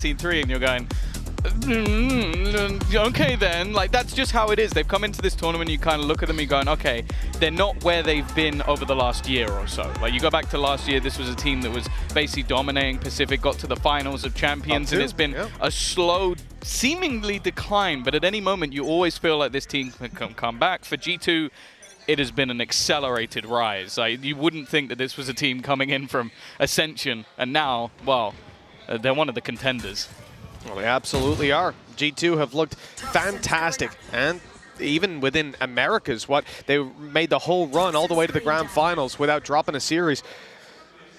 Scene 3 and you're going, okay then, like that's just how it is. They've come into this tournament, you kind of look at them and you're going, okay, they're not where they've been over the last year or so. Like you go back to last year, this was a team that was basically dominating Pacific, got to the finals of Champions, and it's been a slow, seemingly decline, but at any moment you always feel like this team can come back. For G2, it has been an accelerated rise. Like, you wouldn't think that this was a team coming in from Ascension, and now, well, they're one of the contenders. Well, they absolutely are. G2 have looked fantastic, and even within Americas, they made the whole run all the way to the grand finals without dropping a series.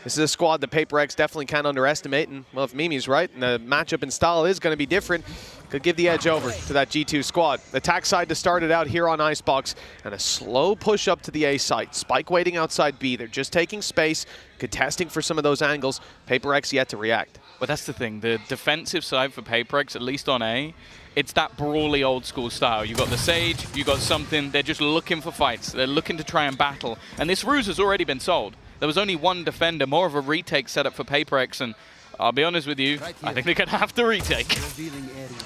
This is a squad that PRX definitely can't underestimate, and well, if Mimi's right, and the matchup in style is going to be different, could give the edge over to that G2 squad. The attack side to start it out here on Icebox, and a slow push up to the A site. Spike waiting outside B. They're just taking space, contesting for some of those angles. PRX yet to react. Well, that's the thing. The defensive side for PRX, at least on A, it's that brawly old school style. You got the Sage, you got something. They're just looking for fights. They're looking to try and battle. And this ruse has already been sold. There was only one defender, more of a retake setup for PRX, and I'll be honest with you, I think they're going to have to retake.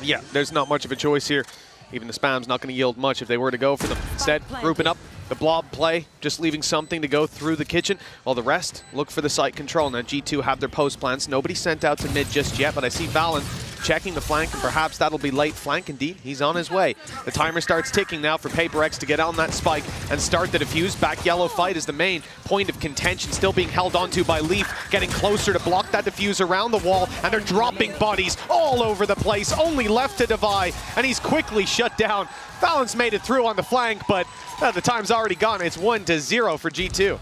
Yeah, there's not much of a choice here. Even the spam's not going to yield much if they were to go for them. Instead, grouping up the blob play, just leaving something to go through the kitchen, while the rest look for the site control. Now G2 have their post plans. Nobody sent out to mid just yet, but I see Valen checking the flank, and perhaps that'll be late flank indeed. He's on his way. The timer starts ticking now for PRX to get on that spike and start the defuse. Back yellow fight is the main point of contention, still being held onto by Leaf, getting closer to block that defuse around the wall, and they're dropping bodies all over the place. Only left to Divide, and he's quickly shut down. Valen's made it through on the flank, but the time's already gone. It's 1-0 for G2.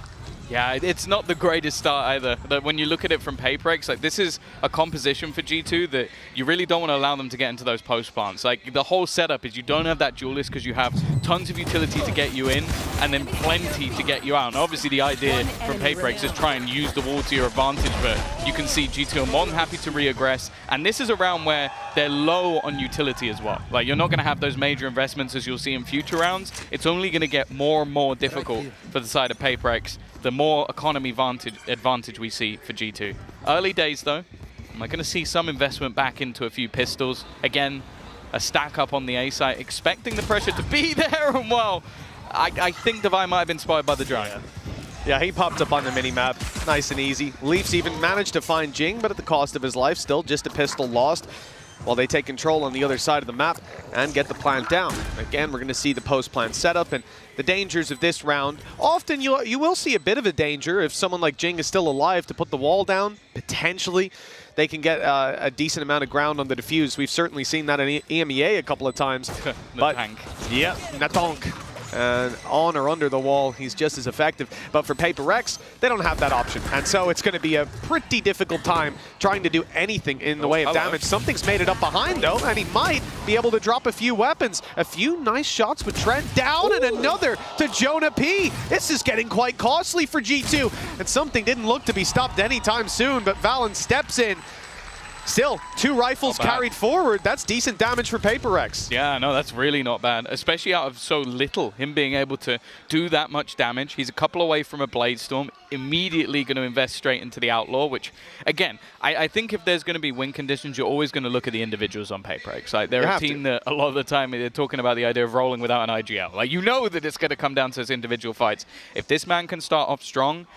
Yeah, it's not the greatest start either. But when you look at it from PRX, like this is a composition for G2 that you really don't want to allow them to get into those post plants. Like the whole setup is you don't have that duelist because you have tons of utility to get you in and then plenty to get you out. And obviously the idea from PRX is try and use the wall to your advantage, but you can see G2 are more than happy to re-aggress. And this is a round where they're low on utility as well. Like you're not going to have those major investments as you'll see in future rounds. It's only going to get more and more difficult for the side of PRX, the more economy advantage we see for G2. Early days though, I'm going to see some investment back into a few pistols. Again, a stack up on the A site, expecting the pressure to be there, and well, I think Divide might have been spotted by the Giant. Yeah, he popped up on the mini-map, nice and easy. Leafs even managed to find Jing, but at the cost of his life, still just a pistol lost, while they take control on the other side of the map and get the plant down. Again, we're going to see the post-plant setup and the dangers of this round. Often you will see a bit of a danger if someone like Jing is still alive to put the wall down. Potentially, they can get a decent amount of ground on the defuse. We've certainly seen that in EMEA a couple of times. But tank. Yeah, Natonk. And on or under the wall, he's just as effective. But for PRX, they don't have that option. And so it's going to be a pretty difficult time trying to do anything in the way of damage. Something's made it up behind, though, and he might be able to drop a few weapons. A few nice shots with Trent down, and another to Jonah P. This is getting quite costly for G2. And something didn't look to be stopped anytime soon, but Valen steps in. Still, 2 rifles carried forward. That's decent damage for PRX. Yeah, no, that's really not bad, especially out of so little. Him being able to do that much damage. He's a couple away from a Blade Storm, immediately going to invest straight into the Outlaw, which, again, I think if there's going to be win conditions, you're always going to look at the individuals on PRX. Like, they're a team that a lot of the time they're talking about the idea of rolling without an IGL. Like, you know that it's going to come down to those individual fights. If this man can start off strong,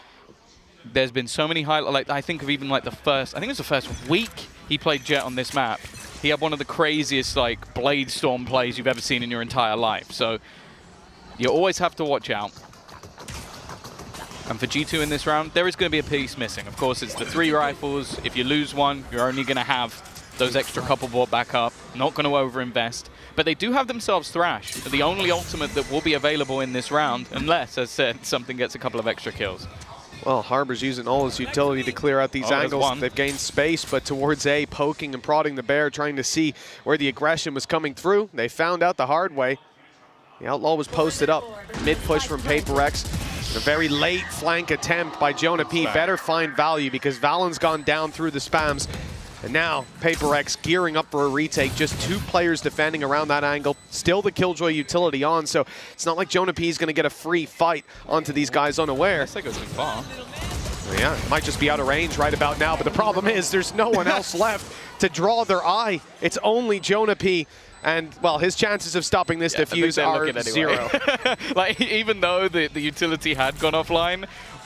there's been so many highlights. Like, I think of even like I think it was the first week he played Jet on this map. He had one of the craziest like Blade Storm plays you've ever seen in your entire life. So you always have to watch out. And for G2 in this round, there is going to be a piece missing. Of course, it's the 3 rifles. If you lose one, you're only going to have those extra couple brought back up. Not going to overinvest. But they do have themselves Thrash, the only ultimate that will be available in this round, unless, as said, something gets a couple of extra kills. Well, Harbor's using all his utility to clear out these angles. They've gained space, but towards A, poking and prodding the bear, trying to see where the aggression was coming through. They found out the hard way. The Outlaw was posted up. Mid-push from PRX. A very late flank attempt by Jonah P. Better find value because Valen's gone down through the spams. And now PRX gearing up for a retake. Just 2 players defending around that angle. Still the Killjoy utility on, so it's not like Jonah P is going to get a free fight onto these guys unaware. That goes too far. Yeah, it might just be out of range right about now, but the problem is there's no one else left to draw their eye. It's only Jonah P. And, well, his chances of stopping this defuse are 0. Like, even though the utility had gone offline,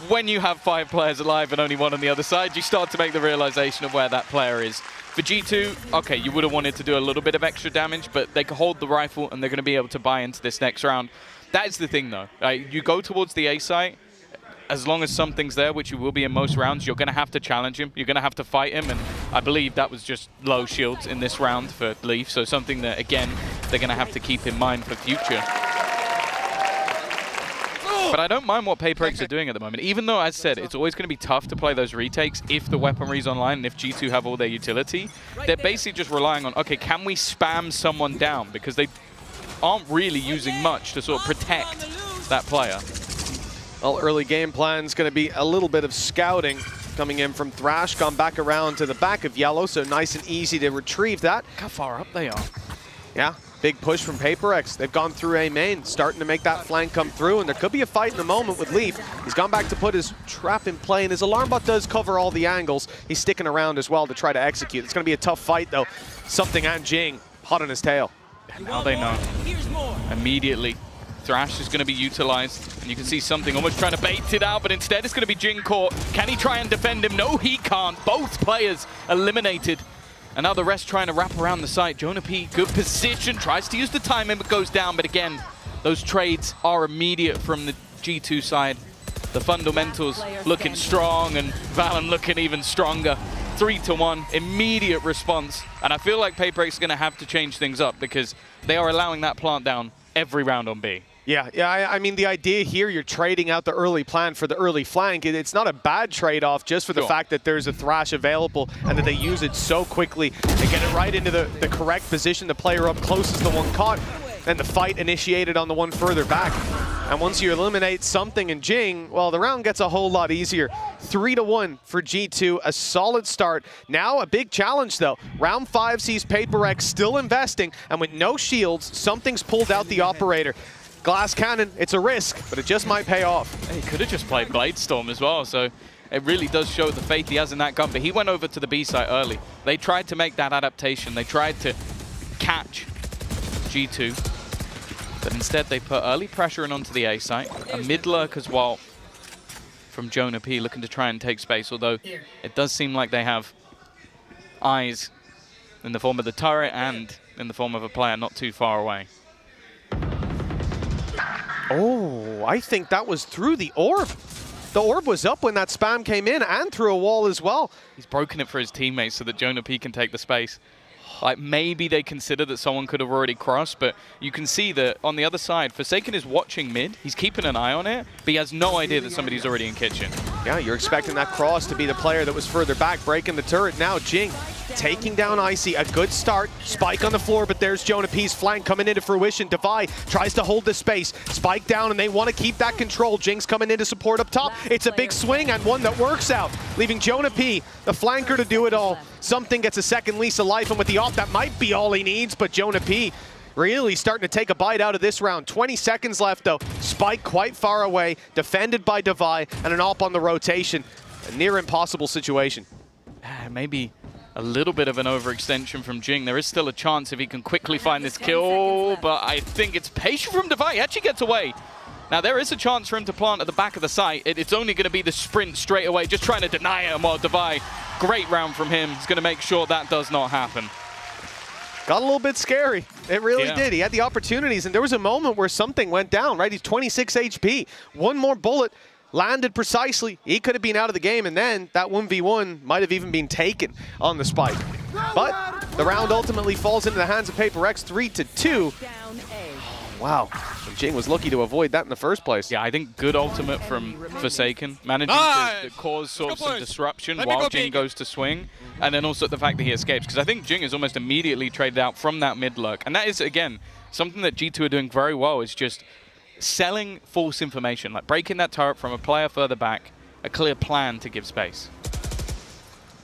when you have 5 players alive and only 1 on the other side, you start to make the realization of where that player is. For G2, okay, you would have wanted to do a little bit of extra damage, but they can hold the rifle and they're going to be able to buy into this next round. That is the thing, though. You go towards the A site, as long as something's there, which you will be in most rounds, you're going to have to challenge him. You're going to have to fight him, and I believe that was just low shields in this round for Leaf, so something that, again, they're going to have to keep in mind for future. But I don't mind what PRX are doing at the moment, even though, as said, it's always going to be tough to play those retakes if the weaponry's online and if G2 have all their utility. They're basically just relying on, okay, can we spam someone down? Because they aren't really using much to sort of protect that player. Well, early game plan's going to be a little bit of scouting coming in from Thrash, gone back around to the back of Yellow, so nice and easy to retrieve that. Look how far up they are. Yeah, big push from PRX. They've gone through A main, starting to make that flank come through, and there could be a fight in a moment with Leaf. He's gone back to put his trap in play, and his alarm bot does cover all the angles. He's sticking around as well to try to execute. It's going to be a tough fight, though. Something and Jing hot on his tail. And now they know. Immediately, Thrash is going to be utilized, and you can see something almost trying to bait it out, but instead it's going to be Jing caught. Can he try and defend him? No, he can't. Both players eliminated. And now the rest trying to wrap around the site. Jonah P, good position, tries to use the timing, but goes down. But again, those trades are immediate from the G2 side. The fundamentals looking strong, and Valen looking even stronger. 3-1, immediate response. And I feel like PRX is going to have to change things up because they are allowing that plant down every round on B. Yeah, I mean, the idea here, you're trading out the early plan for the early flank. It's not a bad trade-off just for the fact that there's a Thrash available and that they use it so quickly and get it right into the correct position. The player up close is the one caught, and the fight initiated on the one further back. And once you eliminate something in Jing, well, the round gets a whole lot easier. 3-1 for G2, a solid start. Now a big challenge, though. Round 5 sees PRX still investing, and with no shields, something's pulled out the operator. Glass cannon, it's a risk, but it just might pay off. He could have just played Bladestorm as well, so it really does show the faith he has in that gun. But he went over to the B site early. They tried to make that adaptation. They tried to catch G2, but instead they put early pressure in onto the A site. A mid lurk as well from Jonah P, looking to try and take space, although it does seem like they have eyes in the form of the turret and in the form of a player not too far away. Oh, I think that was through the orb. The orb was up when that spam came in and through a wall as well. He's broken it for his teammates so that Jonah P can take the space. Like, maybe they consider that someone could have already crossed, but you can see that on the other side, Forsaken is watching mid. He's keeping an eye on it, but he has no idea that somebody's already in kitchen. Yeah, you're expecting that cross to be the player that was further back, breaking the turret. Now Jing taking down Icy, a good start. Spike on the floor, but there's Jonah P's flank coming into fruition. Devi tries to hold the space. Spike down, and they want to keep that control. Jing's coming in to support up top. It's a big swing and one that works out, leaving Jonah P, the flanker, to do it all. Something gets a second lease of life, and with the off, that might be all he needs, but Jonah P really starting to take a bite out of this round. 20 seconds left, though. Spike quite far away, defended by Devi, and an op on the rotation. A near impossible situation. Maybe a little bit of an overextension from Jing. There is still a chance if he can quickly find this kill, but I think it's patient from Devi. He actually gets away. Now, there is a chance for him to plant at the back of the site. It's only going to be the sprint straight away, just trying to deny him while Devi, great round from him. He's going to make sure that does not happen. Got a little bit scary. It really did. He had the opportunities, and there was a moment where something went down, right? He's 26 HP. One more bullet landed precisely. He could have been out of the game, and then that 1v1 might have even been taken on the spike. But the round ultimately falls into the hands of PRX, 3-2. Wow. Jing was lucky to avoid that in the first place. Yeah, I think good ultimate from Forsaken, managing to cause sort of some disruption while Jing goes to swing, and then also the fact that he escapes, because I think Jing is almost immediately traded out from that mid lurk. And that is, again, something that G2 are doing very well, is just selling false information, like breaking that turret from a player further back, a clear plan to give space.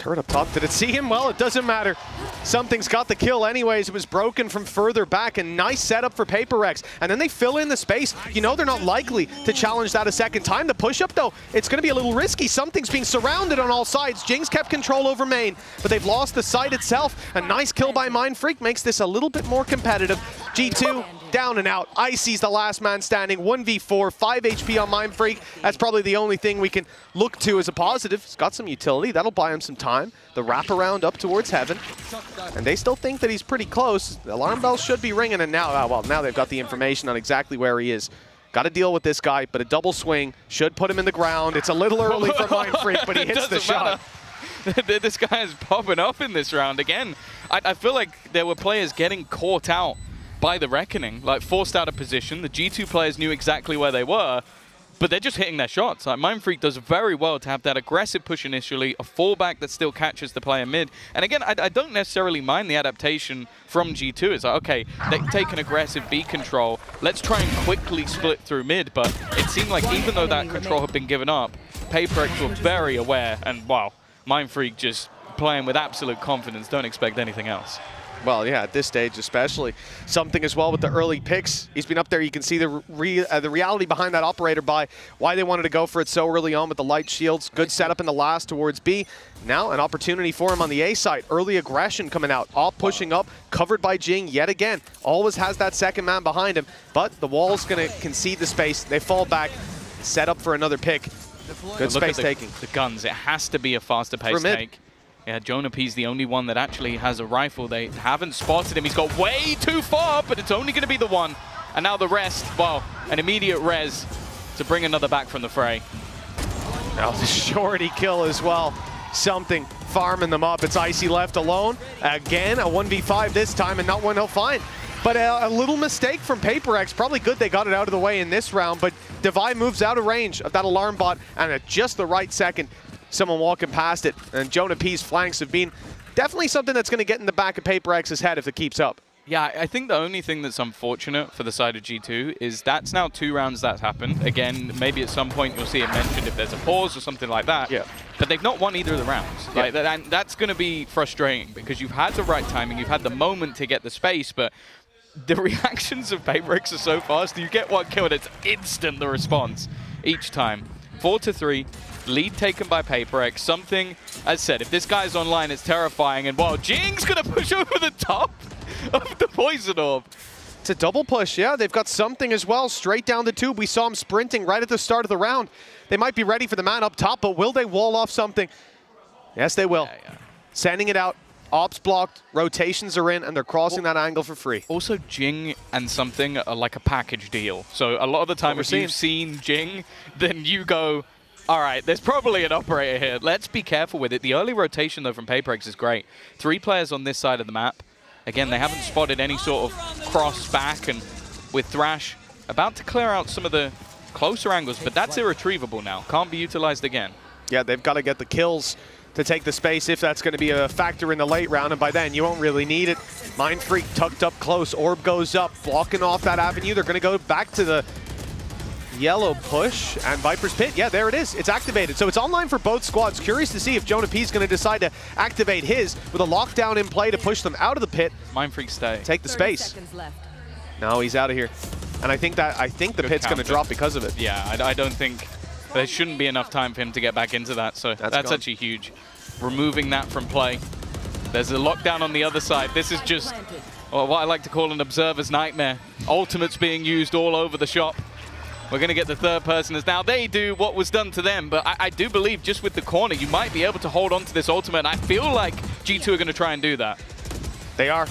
Turret up top. Did it see him? Well, it doesn't matter. Something's got the kill anyways. It was broken from further back. A nice setup for PRX. And then they fill in the space. You know they're not likely to challenge that a second time. The push-up, though, it's going to be a little risky. Something's being surrounded on all sides. Jing's kept control over main, but they've lost the site itself. A nice kill by Mindfreak makes this a little bit more competitive. G2 down and out. Icy's the last man standing. 1v4, 5 HP on Mindfreak. That's probably the only thing we can look to as a positive. He's got some utility. That'll buy him some time. The wraparound up towards heaven. And they still think that he's pretty close. The alarm bells should be ringing, and now, well, now they've got the information on exactly where he is. Got to deal with this guy, but a double swing should put him in the ground. It's a little early for Mindfreak, but he hits the shot. This guy is popping up in this round. Again, I feel like there were players getting caught out by the Reckoning, like forced out of position. The G2 players knew exactly where they were, but they're just hitting their shots. Like Mindfreak does very well to have that aggressive push initially, a fallback that still catches the player mid. And again, I don't necessarily mind the adaptation from G2. It's like, okay, they take an aggressive B control. Let's try and quickly split through mid. But it seemed like even though that control had been given up, PRX were very aware. And wow, Mindfreak just playing with absolute confidence. Don't expect anything else. Well, yeah, at this stage especially. Something as well with the early picks. He's been up there. You can see the reality behind that operator buy, why they wanted to go for it so early on with the light shields. Good setup in the last towards B. Now an opportunity for him on the A side. Early aggression coming out. All pushing up, covered by Jing yet again. Always has that second man behind him, but the wall's going to concede the space. They fall back, set up for another pick. Good space taking. The guns, it has to be a faster pace take. Yeah, Jonah P's the only one that actually has a rifle. They haven't spotted him. He's got way too far, but it's only going to be the one. And now the rest, well, an immediate res to bring another back from the fray. Now the shorty kill as well. Something farming them up. It's Icy left alone. Again, a 1v5 this time, and not one he'll find. But a little mistake from PRX. Probably good they got it out of the way in this round, but Divide moves out of range of that alarm bot, and at just the right second, someone walking past it. And Jonah P's flanks have been definitely something that's going to get in the back of PRX's head if it keeps up. Yeah, I think the only thing that's unfortunate for the side of G2 is that's now 2 rounds that's happened. Again, maybe at some point you'll see it mentioned if there's a pause or something like that. Yeah. But they've not won either of the rounds. Yeah. Like, and that's going to be frustrating because you've had the right timing, you've had the moment to get the space, but the reactions of PRX are so fast. You get one kill and it's instant, the response each time. 4-3. Lead taken by PRX. Something, as said, if this guy's online, it's terrifying. And while Jing's going to push over the top of the poison orb. It's a double push, yeah. They've got something as well, straight down the tube. We saw him sprinting right at the start of the round. They might be ready for the man up top, but will they wall off something? Yes, they will. Yeah. Sending it out. Ops blocked, rotations are in, and they're crossing that angle for free. Also, Jing and something are like a package deal. So a lot of the time, if you've seen Jing, then you go, all right, there's probably an operator here. Let's be careful with it. The early rotation, though, from PRX is great. 3 players on this side of the map. Again, they haven't spotted any sort of cross back, and with Thrash about to clear out some of the closer angles, but that's irretrievable now. Can't be utilized again. Yeah, they've got to get the kills to take the space if that's going to be a factor in the late round, and by then you won't really need it. Mindfreak tucked up close, orb goes up, blocking off that avenue. They're going to go back to the yellow push, and Viper's Pit, yeah, there it is. It's activated. So it's online for both squads. Curious to see if Jonah P's going to decide to activate his with a lockdown in play to push them out of the pit. Mindfreak stay. Take the space. No, he's out of here. And I think the pit's going to drop because of it. Yeah, I don't think there shouldn't be enough time for him to get back into that. So that's actually huge. Removing that from play. There's a lockdown on the other side. This is just what I like to call an observer's nightmare. Ultimates being used all over the shop. We're going to get the third person as now they do what was done to them. But I do believe just with the corner, you might be able to hold on to this ultimate. And I feel like G2 are going to try and do that. They are,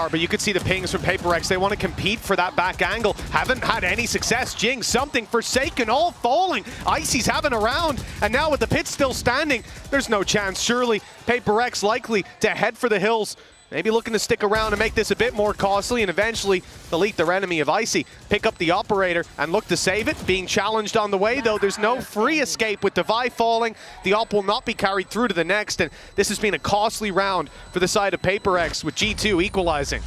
but you could see the pings from PRX. They want to compete for that back angle. Haven't had any success. Jing, something forsaken, all falling. Icy's having a round, and now with the pit still standing, there's no chance. Surely PRX likely to head for the hills. Maybe looking to stick around and make this a bit more costly and eventually delete their enemy of Icy. Pick up the operator and look to save it. Being challenged on the way, though, there's no free escape with Devi falling. The op will not be carried through to the next, and this has been a costly round for the side of PRX with G2 equalizing.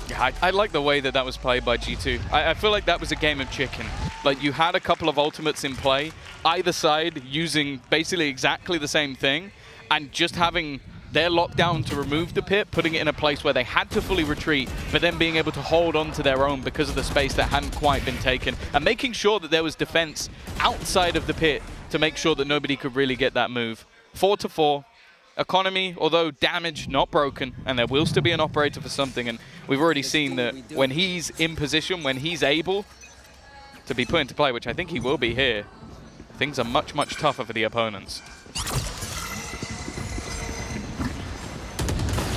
Yeah, I like the way that was played by G2. I feel like that was a game of chicken. Like, you had a couple of ultimates in play, either side using basically exactly the same thing, and just having their lockdown to remove the pit, putting it in a place where they had to fully retreat, but then being able to hold on to their own because of the space that hadn't quite been taken, and making sure that there was defense outside of the pit to make sure that nobody could really get that move. 4-4. Economy, although damaged, not broken, and there will still be an operator for something, and we've already seen that when he's in position, when he's able to be put into play, which I think he will be here, things are much, much tougher for the opponents.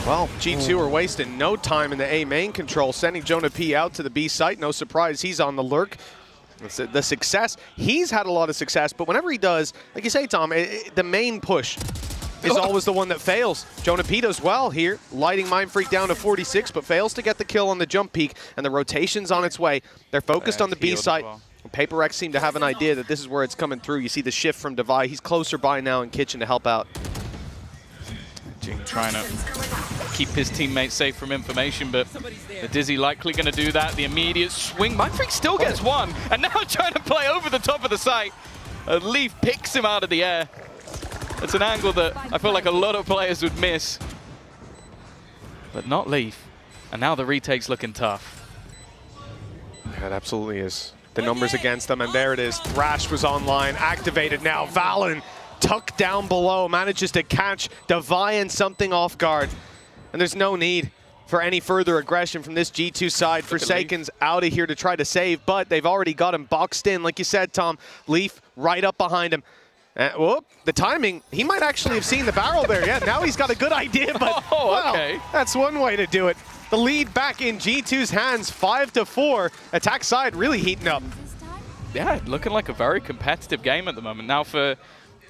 Well, G2 are wasting no time in the A main control, sending Jonah P out to the B site. No surprise, he's on the lurk. The success, he's had a lot of success, but whenever he does, like you say, Tom, the main push is always the one that fails. Jonah P does well here, lighting Mind Freak down to 46, but fails to get the kill on the jump peak, and the rotation's on its way. They're focused on the B site. Well. PRX seem to have an idea that this is where it's coming through. You see the shift from Devi. He's closer by now in Kitchen to help out. Jing trying to keep his teammates safe from information, but the Dizzy likely going to do that. The immediate swing. Mind Freak still gets one, and now trying to play over the top of the site. Leaf picks him out of the air. It's an angle that I feel like a lot of players would miss, but not Leaf. And now the retake's looking tough. Yeah, it absolutely is. The numbers against them, and there it is. Thrash was online, activated now. Valen tucked down below, manages to catch Devi and something off guard. And there's no need for any further aggression from this G2 side. Forsaken's out of here to try to save, but they've already got him boxed in. Like you said, Tom, Leaf right up behind him. Whoop, the timing, he might actually have seen the barrel there. Yeah, now he's got a good idea, but well, that's one way to do it. The lead back in G2's hands, 5-4. Attack side really heating up. Yeah, looking like a very competitive game at the moment. Now for,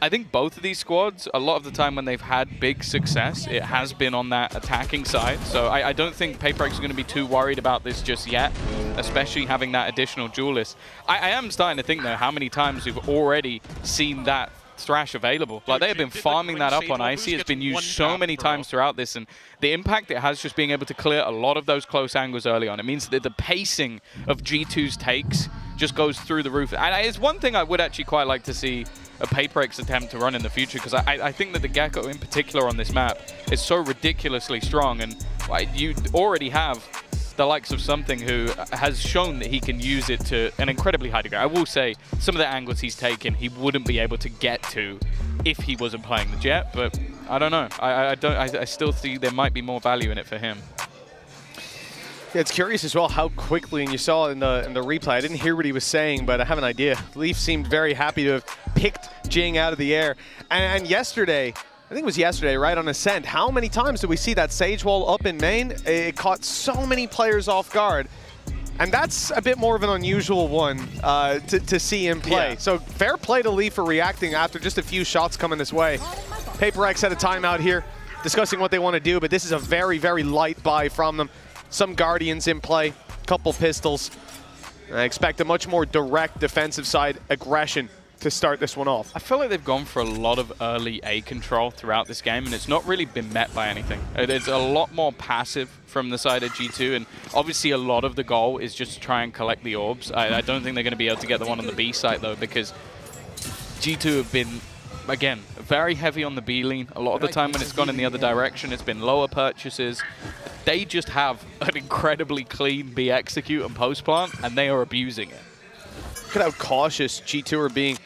I think both of these squads, a lot of the time when they've had big success, it has been on that attacking side. So I don't think PRX is going to be too worried about this just yet, especially having that additional duelist. I am starting to think, though, how many times we've already seen that Thrash available. Like, they have been farming that up on Icy. It's been used so many times throughout this, and the impact it has just being able to clear a lot of those close angles early on. It means that the pacing of G2's takes just goes through the roof. And it's one thing I would actually quite like to see a PRX attempt to run in the future, because I think that the Gecko in particular on this map is so ridiculously strong, and you already have the likes of something who has shown that he can use it to an incredibly high degree. I will say some of the angles he's taken he wouldn't be able to get to if he wasn't playing the Jet, but I don't know. I still think there might be more value in it for him. Yeah, it's curious as well how quickly, and you saw in the replay, I didn't hear what he was saying, but I have an idea. Leaf seemed very happy to have picked Jing out of the air. And yesterday, I think it was yesterday, right on Ascent, how many times did we see that Sage Wall up in main? It caught so many players off guard. And that's a bit more of an unusual one to see him play. Yeah. So fair play to Leaf for reacting after just a few shots coming this way. PRX had a timeout here, discussing what they want to do, but this is a very, very light buy from them. Some Guardians in play, couple pistols. I expect a much more direct defensive side aggression to start this one off. I feel like they've gone for a lot of early A control throughout this game, and it's not really been met by anything. It's a lot more passive from the side of G2, and obviously a lot of the goal is just to try and collect the orbs. I don't think they're going to be able to get the one on the B site, though, because G2 have been, again, very heavy on the B lean. A lot of the time when it's gone in the other direction, it's been lower purchases. They just have an incredibly clean B execute and post plant, and they are abusing it. Look at how cautious G2 are being.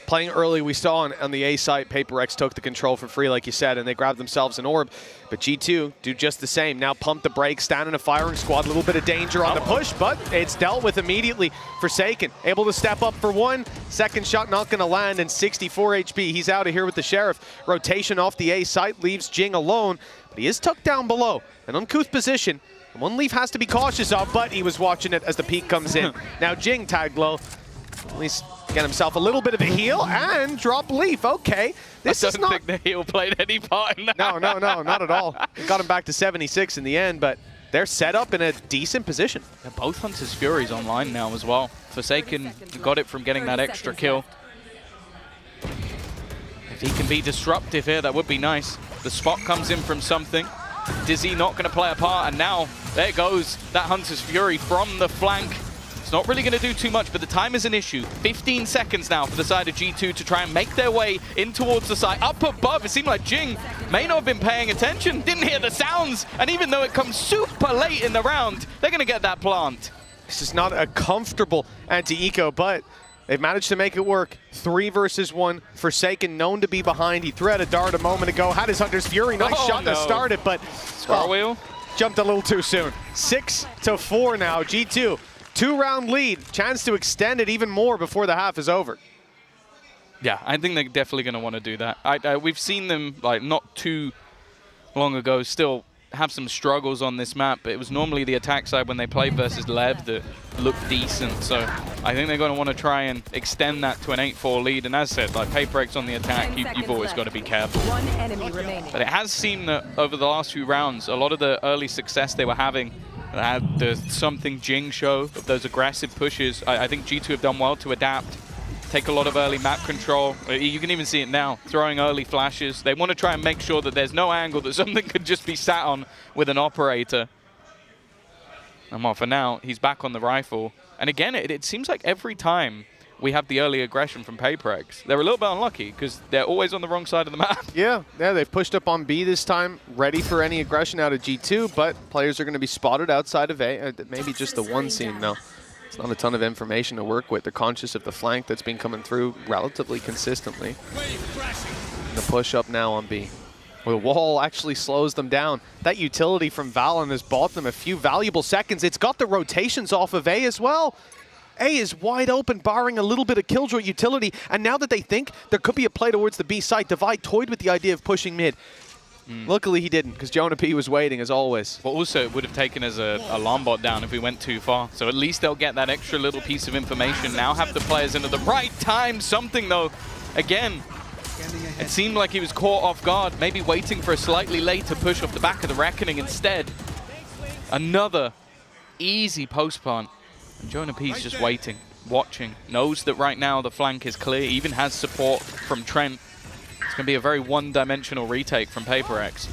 Playing early, we saw on the A site, PRX took the control for free, like you said, and they grabbed themselves an orb. But G2 do just the same. Now pump the brakes, stand in a firing squad, a little bit of danger on the push, but it's dealt with immediately. Forsaken, able to step up for one. Second shot not going to land, and 64 HP. He's out of here with the Sheriff. Rotation off the A site leaves Jing alone, but he is tucked down below. An uncouth position. One Leaf has to be cautious of, but he was watching it as the peak comes in. Now Jing tagged low. At least get himself a little bit of a heal and drop Leaf. Okay. This I don't think the heal played any part in that. No, not at all. Got him back to 76 in the end, but they're set up in a decent position. Yeah, both Hunter's Furies online now as well. Forsaken got it from getting that extra kill. If he can be disruptive here, that would be nice. The spot comes in from something. Dizzy not going to play a part, and now there goes that Hunter's Fury from the flank. It's not really going to do too much, but the time is an issue. 15 seconds now for the side of G2 to try and make their way in towards the site. Up above, it seemed like Jing may not have been paying attention, didn't hear the sounds, and even though it comes super late in the round, they're going to get that plant. This is not a comfortable anti-eco, but they've managed to make it work. 3 versus 1. Forsaken known to be behind. He threw out a dart a moment ago, had his Hunter's Fury. Nice shot to start it, but Cartwheel jumped a little too soon. 6-4 now. G2, 2-round lead. Chance to extend it even more before the half is over. Yeah, I think they're definitely going to want to do that. We've seen them, like, not too long ago still have some struggles on this map, but it was normally the attack side when they played versus Lev that looked decent. So I think they're going to want to try and extend that to an 8-4 lead. And as I said, like PRX on the attack, you've always got to be careful. One enemy remaining. But it has seemed that over the last few rounds, a lot of the early success they were having, had the something Jing show of those aggressive pushes. I think G2 have done well to adapt, take a lot of early map control. You can even see it now, throwing early flashes. They want to try and make sure that there's no angle that something could just be sat on with an operator. And well, for now, he's back on the rifle. And again, it seems like every time we have the early aggression from PRX, they're a little bit unlucky because they're always on the wrong side of the map. Yeah, they've pushed up on B this time, ready for any aggression out of G2, but players are going to be spotted outside of A. Maybe just the one scene now. It's not a ton of information to work with. They're conscious of the flank that's been coming through relatively consistently. And the push up now on B. Well, the wall actually slows them down. That utility from Valorant has bought them a few valuable seconds. It's got the rotations off of A as well. A is wide open, barring a little bit of Killjoy utility. And now that they think there could be a play towards the B site, Divide toyed with the idea of pushing mid. Luckily he didn't, because Jonah P was waiting as always. Well, also it would have taken as a alarm bot down if we went too far. So at least they'll get that extra little piece of information. Now have the players in at the right time. Something though, again, it seemed like he was caught off guard, maybe waiting for a slightly later push off the back of the Reckoning instead. Another easy post plant. And Jonah P's just waiting, watching, knows that right now the flank is clear, even has support from Trent. It's going to be a very one-dimensional retake from PRX.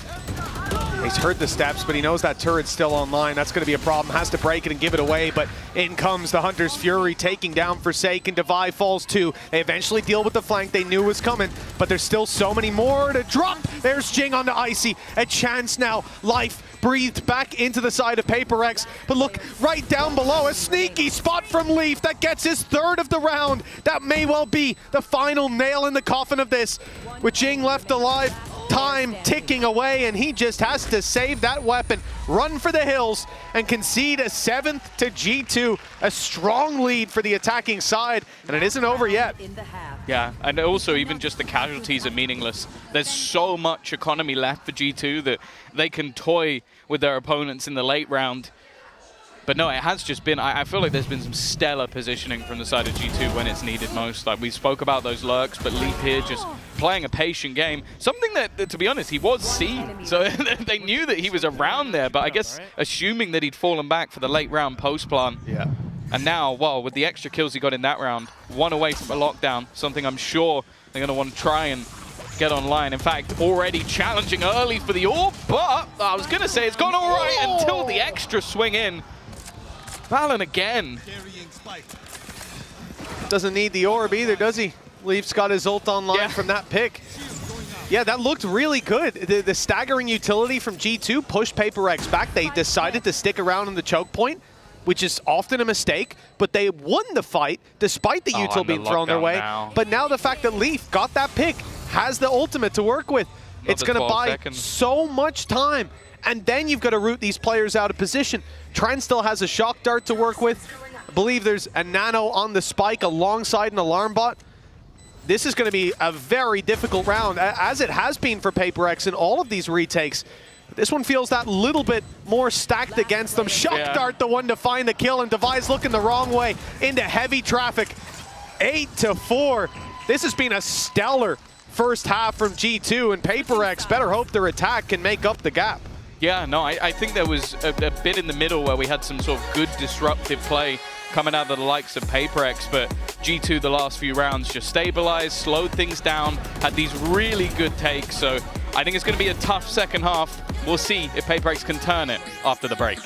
He's heard the steps, but he knows that turret's still online. That's going to be a problem. Has to break it and give it away, but in comes the Hunter's Fury, taking down Forsaken. Divide falls too. They eventually deal with the flank they knew was coming, but there's still so many more to drop. There's Jing onto Icy. A chance now. Life breathed back into the side of PRX, but look, right down below, a sneaky spot from Leaf that gets his 3rd of the round. That may well be the final nail in the coffin of this. With Jing left alive, time ticking away, and he just has to save that weapon, run for the hills, and concede a 7th to G2. A strong lead for the attacking side, and it isn't over yet. Yeah, and also even just the casualties are meaningless. There's so much economy left for G2 that they can toy with their opponents in the late round. But no, it has just been, I feel like there's been some stellar positioning from the side of G2 when it's needed most. Like we spoke about those lurks, but Leaf here just playing a patient game. Something that to be honest, he was seen. So they knew that he was around there, but I guess assuming that he'd fallen back for the late round post plan. Yeah. And now, well, with the extra kills he got in that round, 1 away from a lockdown, something I'm sure they're going to want to try and get online. In fact, already challenging early for the orb, but I was going to say it's gone all right until the extra swing in. Valen again. Doesn't need the orb either, does he? Leaf's got his ult online from that pick. Yeah, that looked really good. The staggering utility from G2 pushed PRX back. They decided to stick around in the choke point, which is often a mistake, but they won the fight despite the util being thrown their way. But now the fact that Leaf got that pick, has the ultimate to work with, it's going to buy so much time. And then you've got to root these players out of position. Trent still has a shock dart to work with. I believe there's a nano on the spike alongside an alarm bot. This is going to be a very difficult round, as it has been for PRX in all of these retakes. This one feels that little bit more stacked against them. Shock dart, the one to find the kill, and Device looking the wrong way into heavy traffic. 8-4. This has been a stellar first half from G2, and PRX better hope their attack can make up the gap. Yeah, no, I think there was a bit in the middle where we had some sort of good disruptive play coming out of the likes of PRX, but G2 the last few rounds just stabilized, slowed things down, had these really good takes, so I think it's going to be a tough second half. We'll see if PRX can turn it after the break.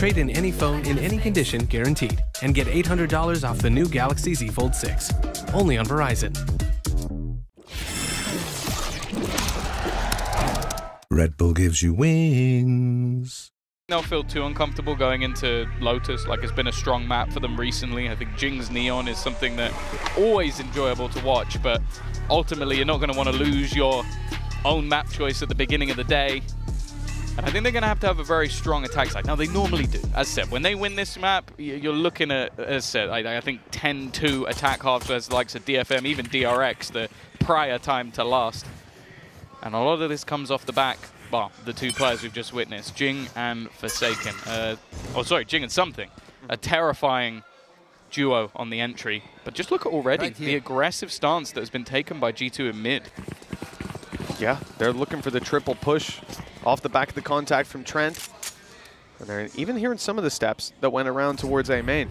Trade in any phone in any condition guaranteed and get $800 off the new Galaxy Z Fold 6. Only on Verizon. Red Bull gives you wings. They'll feel too uncomfortable going into Lotus. Like, it's been a strong map for them recently. I think Jing's Neon is something that always enjoyable to watch, but ultimately you're not going to want to lose your own map choice at the beginning of the day. And I think they're going to have a very strong attack side. Now, they normally do. As I said, when they win this map, you're looking at, as I said, I think 10-2 attack halves versus the likes of DFM, even DRX, the prior time to last. And a lot of this comes off the back, well, the two players we've just witnessed, Jing and Forsaken. Jing and Something. A terrifying duo on the entry. But just look at already the aggressive stance that has been taken by G2 in mid. Yeah, they're looking for the triple push off the back of the contact from Trent. And they're even hearing some of the steps that went around towards A main.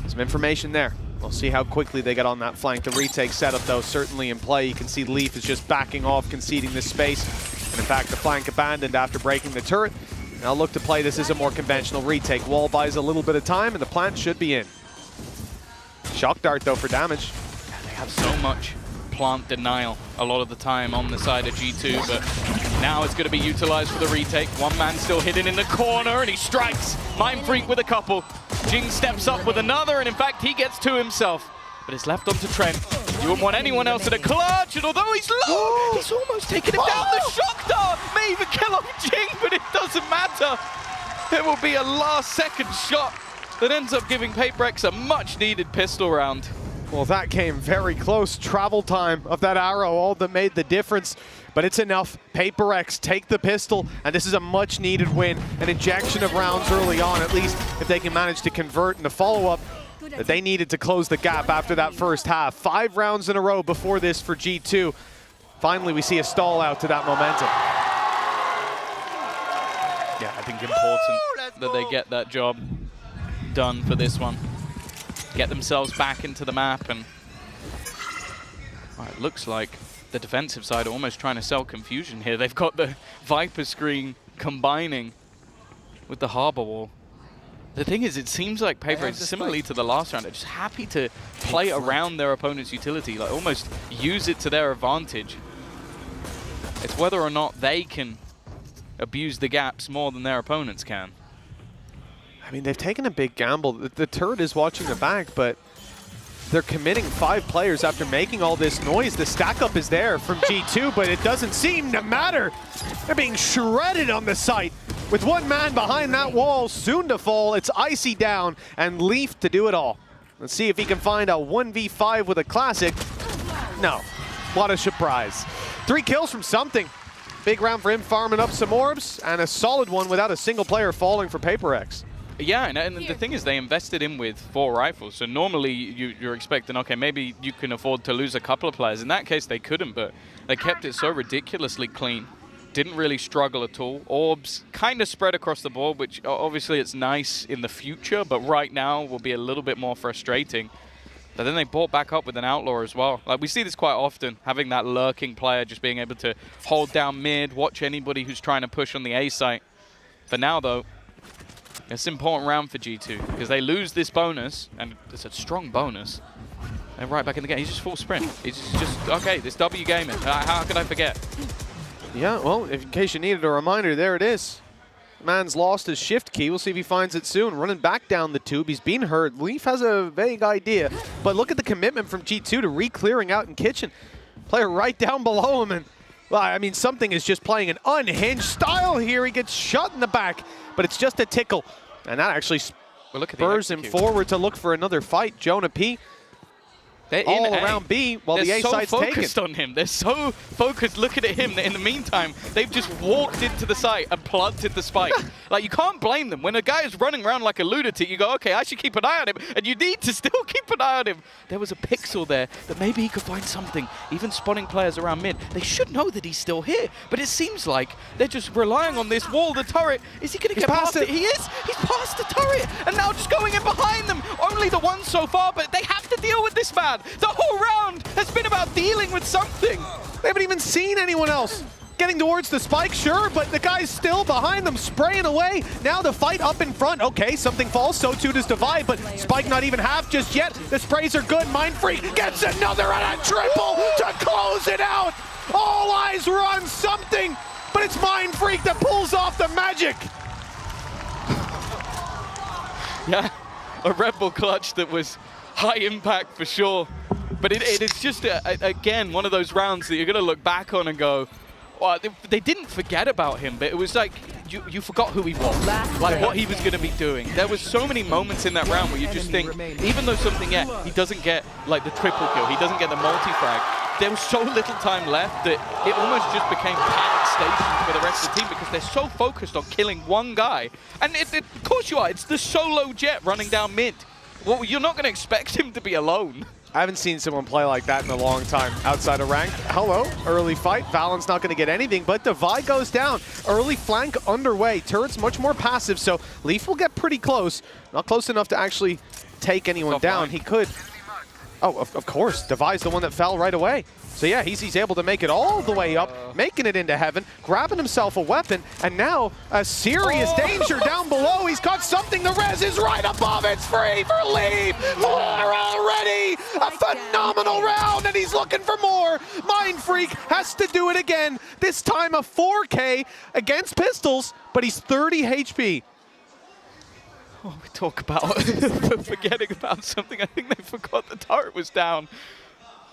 Some information there. We'll see how quickly they get on that flank. The retake setup, though, certainly in play. You can see Leaf is just backing off, conceding this space. And in fact, the flank abandoned after breaking the turret. Now look to play this as a more conventional retake. Wall buys a little bit of time, and the plant should be in. Shock dart, though, for damage. They have so much plant denial a lot of the time on the side of G2, but now it's going to be utilized for the retake. One man still hidden in the corner, and he strikes. Mind Freak with a couple. Jing steps up with another, and in fact, he gets two himself. But it's left onto Trent. You wouldn't want anyone else in a clutch, and although he's low, he's almost taken him down. The shock dart may even kill off Jing, but it doesn't matter. It will be a last-second shot that ends up giving PRX a much-needed pistol round. Well, that came very close. Travel time of that arrow, all that made the difference. But it's enough. PRX take the pistol, and this is a much-needed win. An injection of rounds early on, at least if they can manage to convert in the follow-up that they needed to close the gap after that first half. 5 rounds in a row before this for G2. Finally, we see a stall out to that momentum. Yeah, I think important that they get that job done for this one. Get themselves back into the map, and it looks like the defensive side are almost trying to sell confusion here. They've got the Viper screen combining with the Harbor Wall. The thing is, it seems like PRX, similarly to the last round, are just happy to play around their opponent's utility, like almost use it to their advantage. It's whether or not they can abuse the gaps more than their opponents can. I mean, they've taken a big gamble. The turret is watching the back, but they're committing 5 players after making all this noise. The stack up is there from G2, but it doesn't seem to matter. They're being shredded on the site. With one man behind that wall, soon to fall, it's Icy down and Leaf to do it all. Let's see if he can find a 1v5 with a classic. No, what a surprise. 3 kills from Something. Big round for him, farming up some orbs, and a solid one without a single player falling for PRX. Yeah, and the thing is, they invested in with 4 rifles. So normally you're expecting, okay, maybe you can afford to lose a couple of players. In that case, they couldn't, but they kept it so ridiculously clean. Didn't really struggle at all. Orbs kind of spread across the board, which obviously it's nice in the future, but right now will be a little bit more frustrating. But then they brought back up with an Outlaw as well. Like, we see this quite often, having that lurking player, just being able to hold down mid, watch anybody who's trying to push on the A site. For now, though, it's an important round for G2 because they lose this bonus, and it's a strong bonus. They're right back in the game. He's just full sprint. He's just okay, this W gaming. How could I forget? Yeah, well, in case you needed a reminder, there it is. Man's lost his shift key. We'll see if he finds it soon. Running back down the tube. He's been hurt. Leaf has a vague idea, but look at the commitment from G2 to re-clearing out in kitchen. Player right down below him, and well, I mean, Something is just playing an unhinged style here. He gets shot in the back, but it's just a tickle. And that actually spurs him forward to look for another fight. Jonah P. all around B while the A site's taken. They're so focused on him. They're so focused looking at him that in the meantime, they've just walked into the site and planted the spike. Like, you can't blame them. When a guy is running around like a lunatic, you go, okay, I should keep an eye on him. And you need to still keep an eye on him. There was a pixel there that maybe he could find something. Even spawning players around mid, they should know that he's still here. But it seems like they're just relying on this wall, the turret. Is he going to get past it? He is. He's past the turret. And now just going in behind them. Only the one so far, but they have to deal with this man. The whole round has been about dealing with Something. They haven't even seen anyone else. Getting towards the spike, sure, but the guy's still behind them, spraying away. Now the fight up in front. Okay, something falls, so too does Divide, but Spike not even half just yet. The sprays are good. Mindfreak gets another and a triple to close it out. All eyes were on something, but it's Mindfreak that pulls off the magic. Yeah, a Red Bull clutch that was high impact for sure. But it's just, again, one of those rounds that you're going to look back on and go, well, they didn't forget about him, but it was like you forgot who he was, like what he was going to be doing. There was so many moments in that round where you just think, even though something, he doesn't get like the triple kill, he doesn't get the multi-frag, there was so little time left that it almost just became panic stations for the rest of the team because they're so focused on killing one guy. And of course you are, it's the solo Jet running down mid. Well, you're not going to expect him to be alone. I haven't seen someone play like that in a long time outside of rank. Hello, early fight. Valent's not going to get anything, but Divide goes down. Early flank underway. Turret's much more passive, so Leaf will get pretty close. Not close enough to actually take anyone down. He could. Oh, of course. Divide's the one that fell right away. So yeah, he's able to make it all the way up, making it into heaven, grabbing himself a weapon, and now a serious danger down below. He's got something. The res is right above. It's free for Leaf. 4 already. A phenomenal round, and he's looking for more. Mindfreak has to do it again. This time a 4K against Pistols, but he's 30 HP. Oh, we talk about forgetting about something. I think they forgot the turret was down.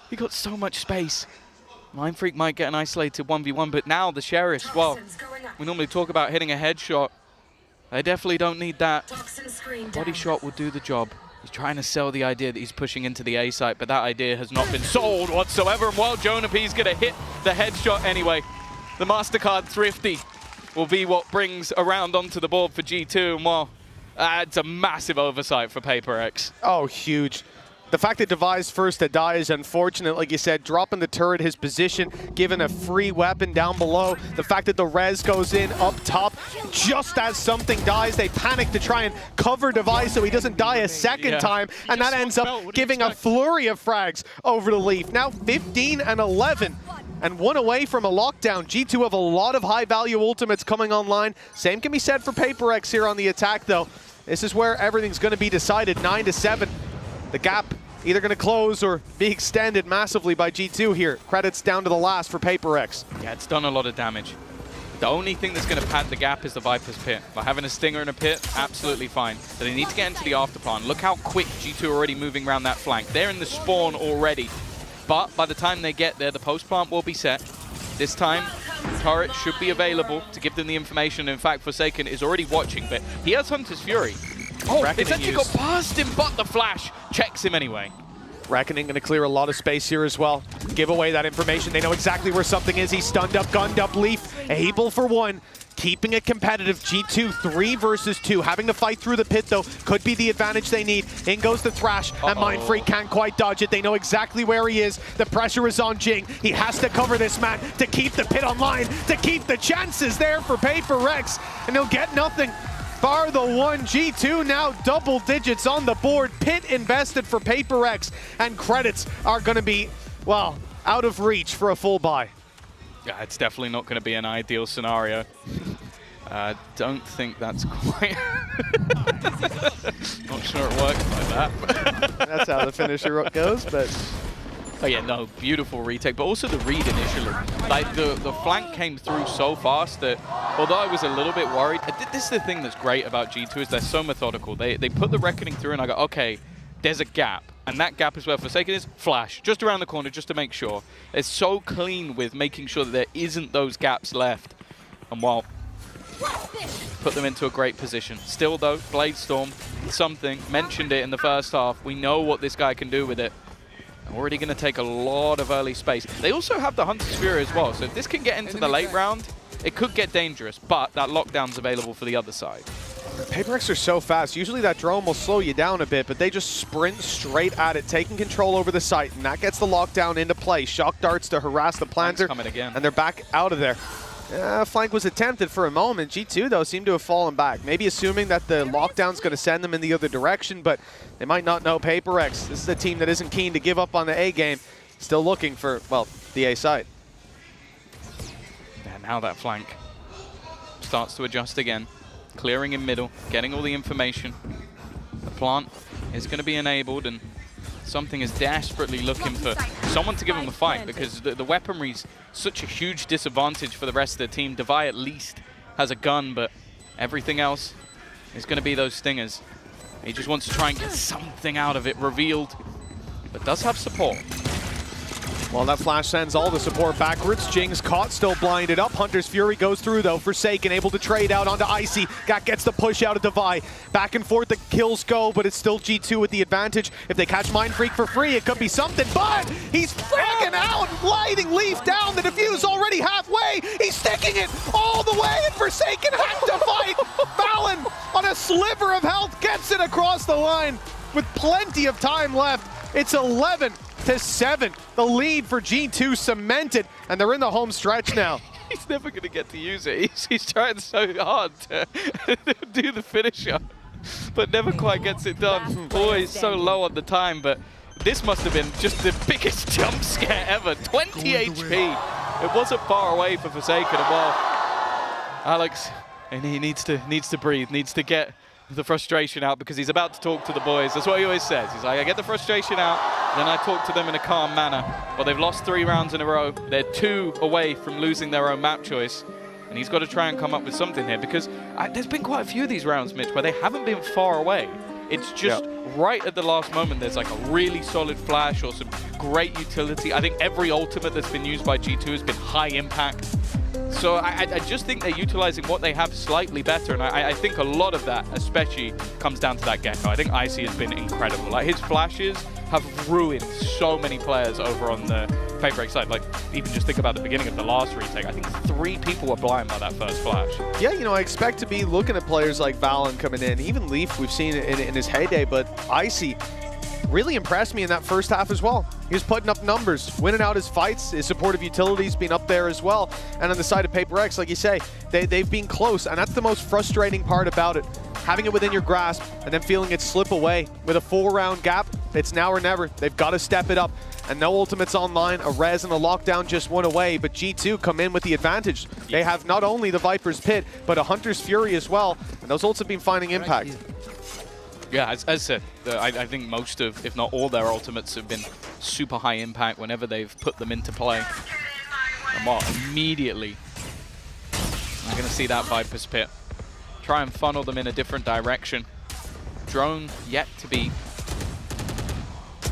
He got so much space. Mindfreak might get an isolated 1v1, but now the Sheriffs, well, we normally talk about hitting a headshot. They definitely don't need that. Body shot will do the job. He's trying to sell the idea that he's pushing into the A site, but that idea has not been sold whatsoever. And while Jonah P's going to hit the headshot anyway, the MasterCard Thrifty will be what brings a round onto the board for G2. And well, it's a massive oversight for PRX. Oh, huge. The fact that Divide's first to die is unfortunate, like you said, dropping the turret, his position, given a free weapon down below. The fact that the res goes in up top, just as something dies, they panic to try and cover Divide so he doesn't die a second time, and that ends up giving a flurry of frags over the Leaf. Now 15 and 11. And 1 away from a lockdown. G2 have a lot of high-value ultimates coming online. Same can be said for PRX here on the attack, though. This is where everything's going to be decided, 9-7. The gap either going to close or be extended massively by G2 here. Credits down to the last for PRX. Yeah, it's done a lot of damage. The only thing that's going to pad the gap is the Viper's pit. By having a stinger in a pit, absolutely fine. So they need to get into the after plan. Look how quick G2 are already moving around that flank. They're in the spawn already. But by the time they get there, the post plant will be set. This time, turret should be available to give them the information. In fact, Forsaken is already watching, but he has Hunter's Fury. Oh, it's actually got past him, but the flash checks him anyway. Reckoning going to clear a lot of space here as well. Give away that information. They know exactly where something is. He's stunned up, gunned up. Leaf able for one. Keeping it competitive. G2 3 versus 2. Having to fight through the pit, though, could be the advantage they need. In goes the Thrash, and Mindfreak can't quite dodge it. They know exactly where he is. The pressure is on Jing. He has to cover this man to keep the pit online, to keep the chances there for PRX, and he'll get nothing. Bar the one. G2 now double digits on the board. Pit invested for PRX, and credits are going to be, well, out of reach for a full buy. Yeah, it's definitely not going to be an ideal scenario. Don't think that's quite... Not sure it works like that. That's how the finisher goes, but... Oh yeah, no, beautiful retake, but also the read initially. Like, the flank came through so fast that, although I was a little bit worried, this is the thing that's great about G2 is they're so methodical. They put the Reckoning through and I go, okay, there's a gap. And that gap is where Forsaken is. Flash, just around the corner, just to make sure. It's so clean with making sure that there isn't those gaps left. And while put them into a great position. Still though, Bladestorm, something, mentioned it in the first half. We know what this guy can do with it. Already going to take a lot of early space. They also have the Hunter's Fury as well, so if this can get into the late round, it could get dangerous, but that lockdown's available for the other side. PRX are so fast. Usually that drone will slow you down a bit, but they just sprint straight at it, taking control over the site, and that gets the lockdown into play. Shock darts to harass the planter, and they're back out of there. Flank was attempted for a moment. G2, though, seemed to have fallen back. Maybe assuming that the lockdown's going to send them in the other direction, but they might not know PRX. This is a team that isn't keen to give up on the A game. Still looking for, well, the A side. now that flank starts to adjust again. Clearing in middle, getting all the information. The plant is going to be enabled, and Something is desperately looking for someone to give him a fight, because the weaponry's such a huge disadvantage for the rest of the team. Devi at least has a gun, but everything else is going to be those stingers. He just wants to try and get something out of it revealed, but does have support. Well, that flash sends all the support backwards. Jing's caught, still blinded up. Hunter's Fury goes through, though. Forsaken able to trade out onto Icy. That gets the push out of Devi. Back and forth the kills go, but it's still G2 with the advantage. If they catch Mind Freak for free, it could be something, but he's freaking out, gliding Leaf down. The defuse already halfway. He's sticking it all the way, and Forsaken had to fight. Valen, on a sliver of health, gets it across the line with plenty of time left. It's 11-7. The lead for G2 cemented, and they're in the home stretch now. He's never going to get to use it. He's trying so hard to do the finisher, but never quite gets it done. Boy, he's so low on the time, but this must have been just the biggest jump scare ever. 20 HP. It wasn't far away for Forsaken. Well, Alex, and he needs to breathe, needs to get the frustration out, because he's about to talk to the boys. That's what he always says. He's like, I get the frustration out, then I talk to them in a calm manner. Well, they've lost 3 rounds in a row. They're 2 away from losing their own map choice. And he's got to try and come up with something here, because there's been quite a few of these rounds, Mitch, where they haven't been far away. It's just right at the last moment, there's like a really solid flash or some great utility. I think every ultimate that's been used by G2 has been high impact. So I just think they're utilizing what they have slightly better, and I think a lot of that especially comes down to that Gecko. I think Icy has been incredible. Like, his flashes have ruined so many players over on the PRX side. Like, even just think about the beginning of the last retake. I think 3 people were blind by that first flash. Yeah, you know, I expect to be looking at players like Valen coming in. Even Leaf, we've seen it in his heyday, but Icy really impressed me in that first half as well. He was putting up numbers, winning out his fights. His supportive utility's been up there as well. And on the side of PRX, like you say, they've been close, and that's the most frustrating part about it. Having it within your grasp and then feeling it slip away with a 4-round gap. It's now or never. They've got to step it up. And no ultimates online. A res and a lockdown just one away, but G2 come in with the advantage. They have not only the Viper's Pit, but a Hunter's Fury as well. And those ults have been finding impact. Yeah, as said, I think most of, if not all, their ultimates have been super high impact whenever they've put them into play. And what, immediately, I'm going to see that Viper's Pit. Try and funnel them in a different direction. Drone yet to be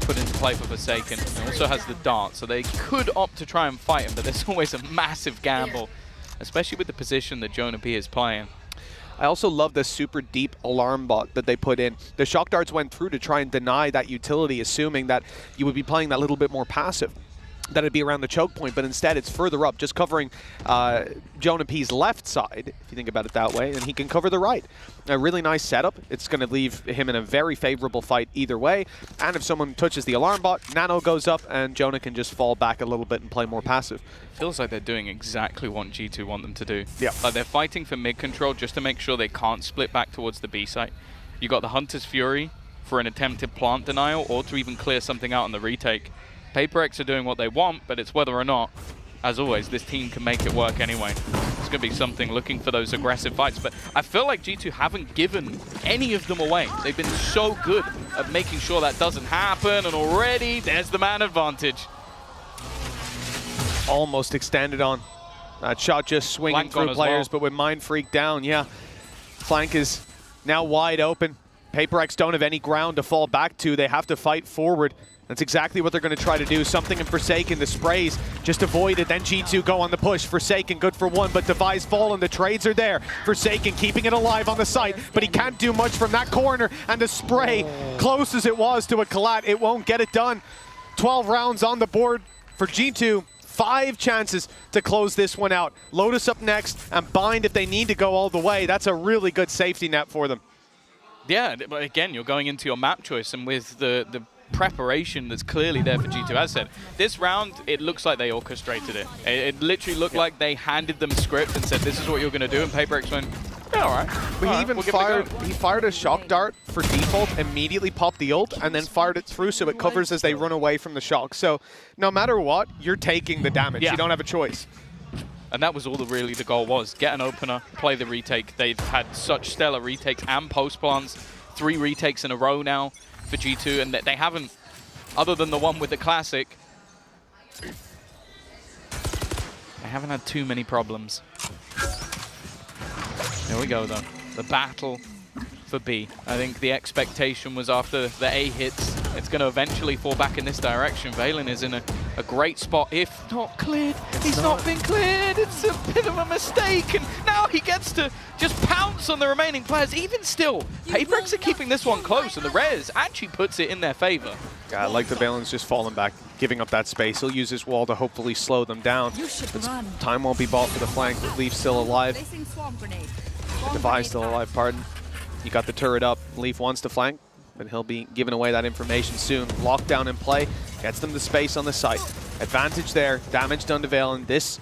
put into play for Forsaken. It also has the dart, so they could opt to try and fight him, but there's always a massive gamble, especially with the position that Jonah P is playing. I also love the super deep alarm bot that they put in. The shock darts went through to try and deny that utility, assuming that you would be playing that little bit more passive, that it'd be around the choke point, but instead it's further up, just covering Jonah P's left side, if you think about it that way, and he can cover the right. A really nice setup. It's going to leave him in a very favorable fight either way, and if someone touches the alarm bot, Nano goes up, and Jonah can just fall back a little bit and play more passive. Feels like they're doing exactly what G2 want them to do. Yeah. Like, they're fighting for mid control just to make sure they can't split back towards the B site. You got the Hunter's Fury for an attempted plant denial, or to even clear something out on the retake. PRX are doing what they want, but it's whether or not, as always, this team can make it work anyway. It's going to be something looking for those aggressive fights, but I feel like G2 haven't given any of them away. They've been so good at making sure that doesn't happen, and already there's the man advantage. Almost extended on. That shot just swinging through players, but with Mind Freak down, yeah. Flank is now wide open. PRX don't have any ground to fall back to. They have to fight forward. That's exactly what they're going to try to do. Something in Forsaken, the sprays just avoided. Then G2 go on the push. Forsaken good for 1, but Devi's fallen. The trades are there. Forsaken keeping it alive on the site, but he can't do much from that corner. And the spray, close as it was to a collat, it won't get it done. 12 rounds on the board for G2. 5 chances to close this one out. Lotus up next, and Bind if they need to go all the way. That's a really good safety net for them. Yeah, but again, you're going into your map choice, and with the preparation that's clearly there for G2. As I said, this round, it looks like they orchestrated it. It literally looked like they handed them a script and said, this is what you're going to do, and PRX went, yeah, all right. But he even fired a shock dart for default, immediately popped the ult, and then fired it through so it covers as they run away from the shock. So no matter what, you're taking the damage. Yeah. You don't have a choice. And that was all really the goal was. Get an opener, play the retake. They've had such stellar retakes and post plants. 3 retakes in a row now for G2, and they haven't, other than the one with the Classic, they haven't had too many problems. Here we go, though. The battle for B. I think the expectation was after the A hits, it's going to eventually fall back in this direction. Valen is in a great spot, if not cleared. He's not been cleared. It's a bit of a mistake, and now he gets to just pounce on the remaining players. Even still, PRX are keeping this one close, and the Res actually puts it in their favor. Yeah, I like the Valen's just falling back, giving up that space. He'll use his wall to hopefully slow them down. Time won't be bought for the flank. Leaf still alive. Devi's still alive, pardon. You got the turret up. Leaf wants to flank, but he'll be giving away that information soon. Lockdown in play, gets them the space on the site. Advantage there, damage done to Valen. This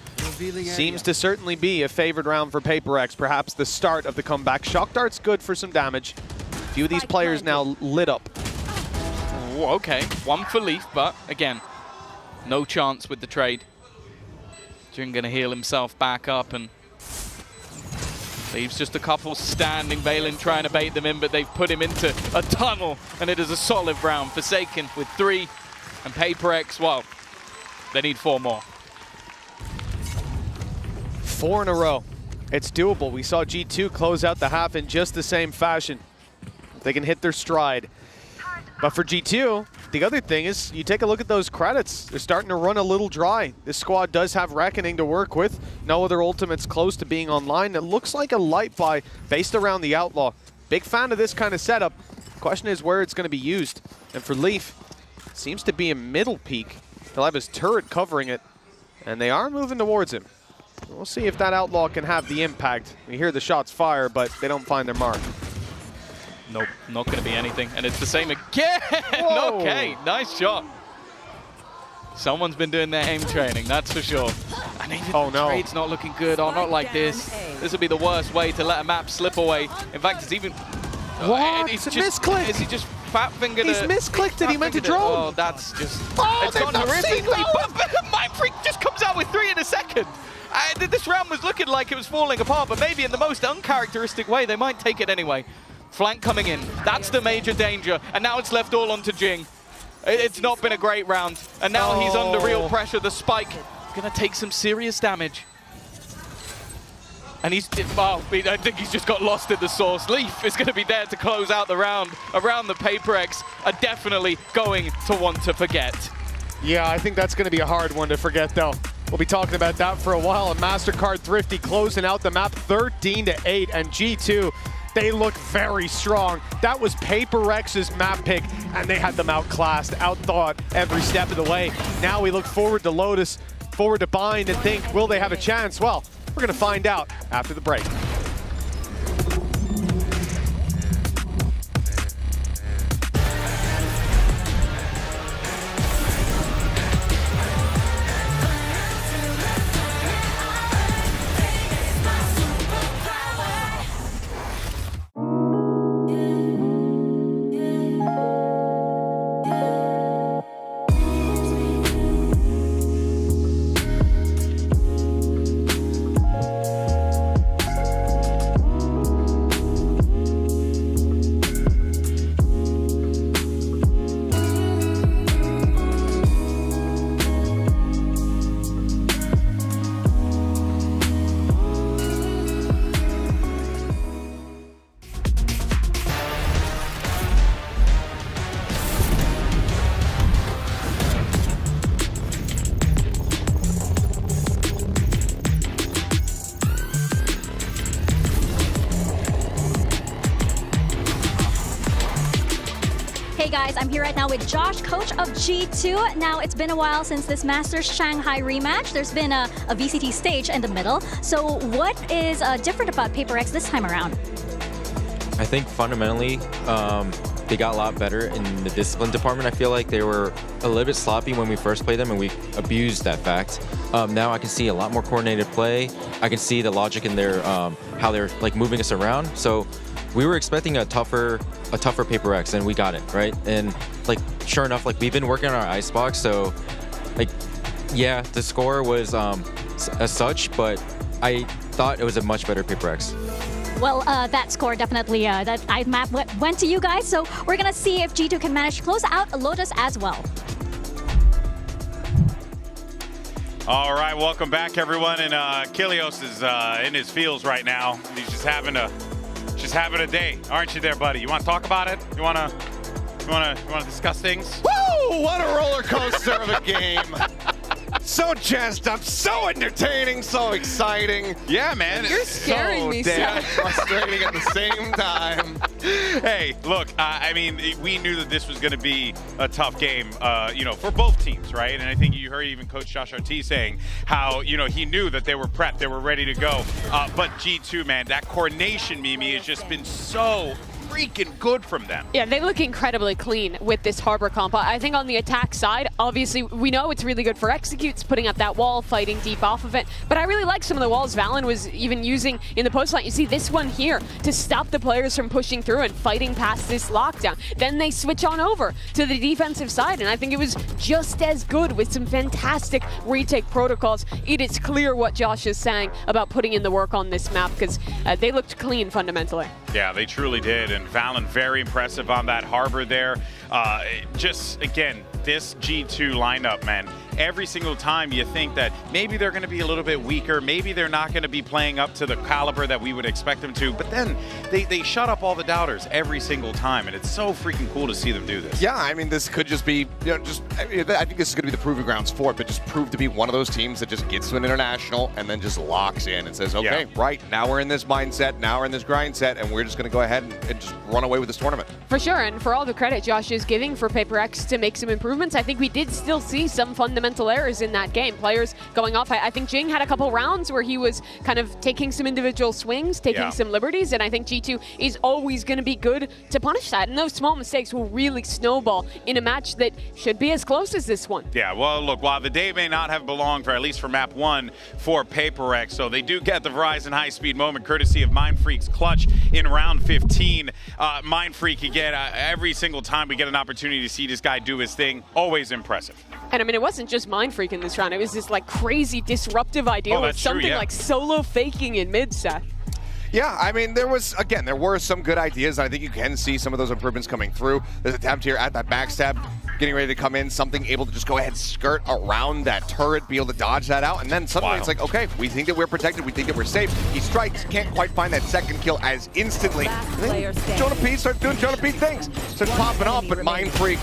seems to certainly be a favored round for PRX, perhaps the start of the comeback. Shock Dart's good for some damage. A few of these players now lit up. Ooh, okay, 1 for Leaf, but again, no chance with the trade. Jin gonna heal himself back up and leaves just a couple standing. Valen trying to bait them in, but they've put him into a tunnel, and it is a solid round. Forsaken with 3, and PRX, well, they need 4 more. 4 in a row. It's doable. We saw G2 close out the half in just the same fashion. They can hit their stride. But for G2, the other thing is, you take a look at those credits. They're starting to run a little dry. This squad does have Reckoning to work with. No other ultimates close to being online. It looks like a light buy based around the Outlaw. Big fan of this kind of setup. Question is where it's going to be used. And for Leaf, it seems to be a middle peak. He'll have his turret covering it, and they are moving towards him. We'll see if that Outlaw can have the impact. We hear the shots fire, but they don't find their mark. Nope, not going to be anything. And it's the same again. Okay, nice shot. Someone's been doing their aim training, that's for sure. And even the trade's not looking good. Oh, not like this. This would be the worst way to let a map slip away. In fact, it's even... What? It's just misclicked. Is he just fat-fingered He's misclicked it. He meant to drone. Oh, that's just... Oh, it's gone horrifically. But my freak just comes out with 3 in a second. This round was looking like it was falling apart, but maybe in the most uncharacteristic way, they might take it anyway. Flank coming in. That's the major danger. And now it's left all onto Jing. It's not been a great round. And now he's under real pressure. The spike is going to take some serious damage. And he's, well, I think he's just got lost in the source. Leaf is going to be there to close out the round. Around the PRX are definitely going to want to forget. Yeah, I think that's going to be a hard one to forget, though. We'll be talking about that for a while. And MasterCard Thrifty closing out the map 13-8. And G2, they look very strong. That was PRX's map pick, and they had them outclassed, outthought every step of the way. Now we look forward to Lotus, forward to Bind, and think, will they have a chance? Well, we're going to find out after the break. Hey guys, I'm here right now with Josh, coach of G2. Now, it's been a while since this Masters Shanghai rematch. There's been a VCT stage in the middle. So what is different about PRX this time around? I think fundamentally, they got a lot better in the discipline department. I feel like they were a little bit sloppy when we first played them, and we abused that fact. Now I can see a lot more coordinated play. I can see the logic in their how they're like moving us around. So we were expecting a tougher PRX, and we got it, right? And like sure enough, like we've been working on our icebox, so like yeah, the score was as such, but I thought it was a much better PRX. Well, that score definitely, that map went to you guys, so we're gonna see if G2 can manage to close out Lotus as well. All right, welcome back, everyone. And Kilios is in his feels right now. He's just having a day, aren't you, there, buddy? You want to talk about it? You want to discuss things? Woo! What a roller coaster of a game. So jazzed up, so entertaining, so exciting. Yeah, man. You're scaring me, damn Seth. frustrating at the same time. Hey, look, I mean, we knew that this was going to be a tough game, you know, for both teams, right? And I think you heard even Coach Josh RT saying how, you know, he knew that they were prepped, they were ready to go. But G2, man, that coordination, Mimi, has just been so freaking good from them. Yeah, they look incredibly clean with this Harbor comp. I think on the attack side, obviously, we know it's really good for executes, putting up that wall, fighting deep off of it. But I really like some of the walls Valen was even using in the post line. You see this one here to stop the players from pushing through and fighting past this lockdown. Then they switch on over to the defensive side, and I think it was just as good with some fantastic retake protocols. It is clear what Josh is saying about putting in the work on this map, because they looked clean fundamentally. Yeah, they truly did, and Valen very impressive on that Harbor there. Just, again, this G2 lineup, man, every single time you think that maybe they're going to be a little bit weaker, maybe they're not going to be playing up to the caliber that we would expect them to, but then they shut up all the doubters every single time, and it's so freaking cool to see them do this. Yeah, I mean, this could just be, you know, I think this is going to be the proving grounds for it, but just prove to be one of those teams that just gets to an international and then just locks in and says, okay, right, now we're in this mindset, now we're in this grind set, and we're just going to go ahead and just run away with this tournament. For sure, and for all the credit Josh is giving for PRX to make some improvements, I think we did still see some fundamental errors in that game. Players going off. I think Jing had a couple rounds where he was kind of taking some individual swings, taking some liberties, and I think G2 is always going to be good to punish that. And those small mistakes will really snowball in a match that should be as close as this one. Yeah, well, look, while the day may not have belonged, for at least for map 1 for PRX, so they do get the Verizon high-speed moment courtesy of Mindfreak's clutch in round 15. Mindfreak, again, every single time we get an opportunity to see this guy do his thing, always impressive. And I mean, it wasn't just Mindfreak in this round. It was this like crazy disruptive idea with something like solo faking in mid set. Yeah, I mean, there were some good ideas. I think you can see some of those improvements coming through. There's an attempt here at that backstab, getting ready to come in, something able to just go ahead, skirt around that turret, be able to dodge that out, and then suddenly it's like, okay, we think that we're protected, we think that we're safe. He strikes, can't quite find that second kill as instantly. Jonah P starts doing Jonah P things, starts popping off, but Mindfreak,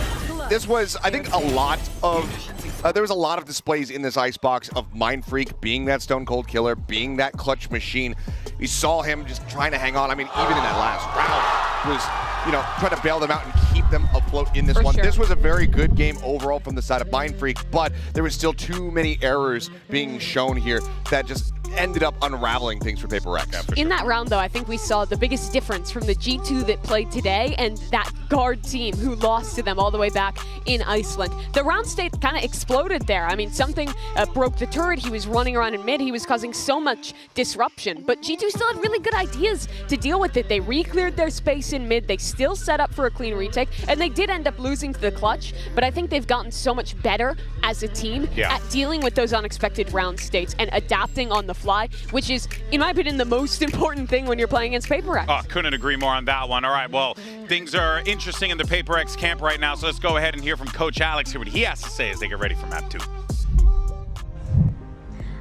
this was, I think, a lot of there was a lot of displays in this icebox of Mindfreak being that stone cold killer, being that clutch machine. We saw him just trying to hang on. I mean, even in that last round, was, you know, trying to bail them out and keep them afloat in this one. Sure. This was a very good game overall from the side of Mindfreak, but there was still too many errors being shown here that just ended up unraveling things for PRX. Yeah, in that round, though, I think we saw the biggest difference from the G2 that played today and that guard team who lost to them all the way back in Iceland. The round state kind of exploded there. I mean, something broke the turret. He was running around in mid. He was causing so much disruption. But G2 still had really good ideas to deal with it. They re-cleared their space in mid. They still set up for a clean retake. And they did end up losing to the clutch. But I think they've gotten so much better as a team at dealing with those unexpected round states and adapting on the fly, which is, in my opinion, the most important thing when you're playing against PRX. Oh, couldn't agree more on that one. All right, well, things are interesting in the PRX camp right now, so let's go ahead and hear from Coach Alex, hear what he has to say as they get ready for map 2.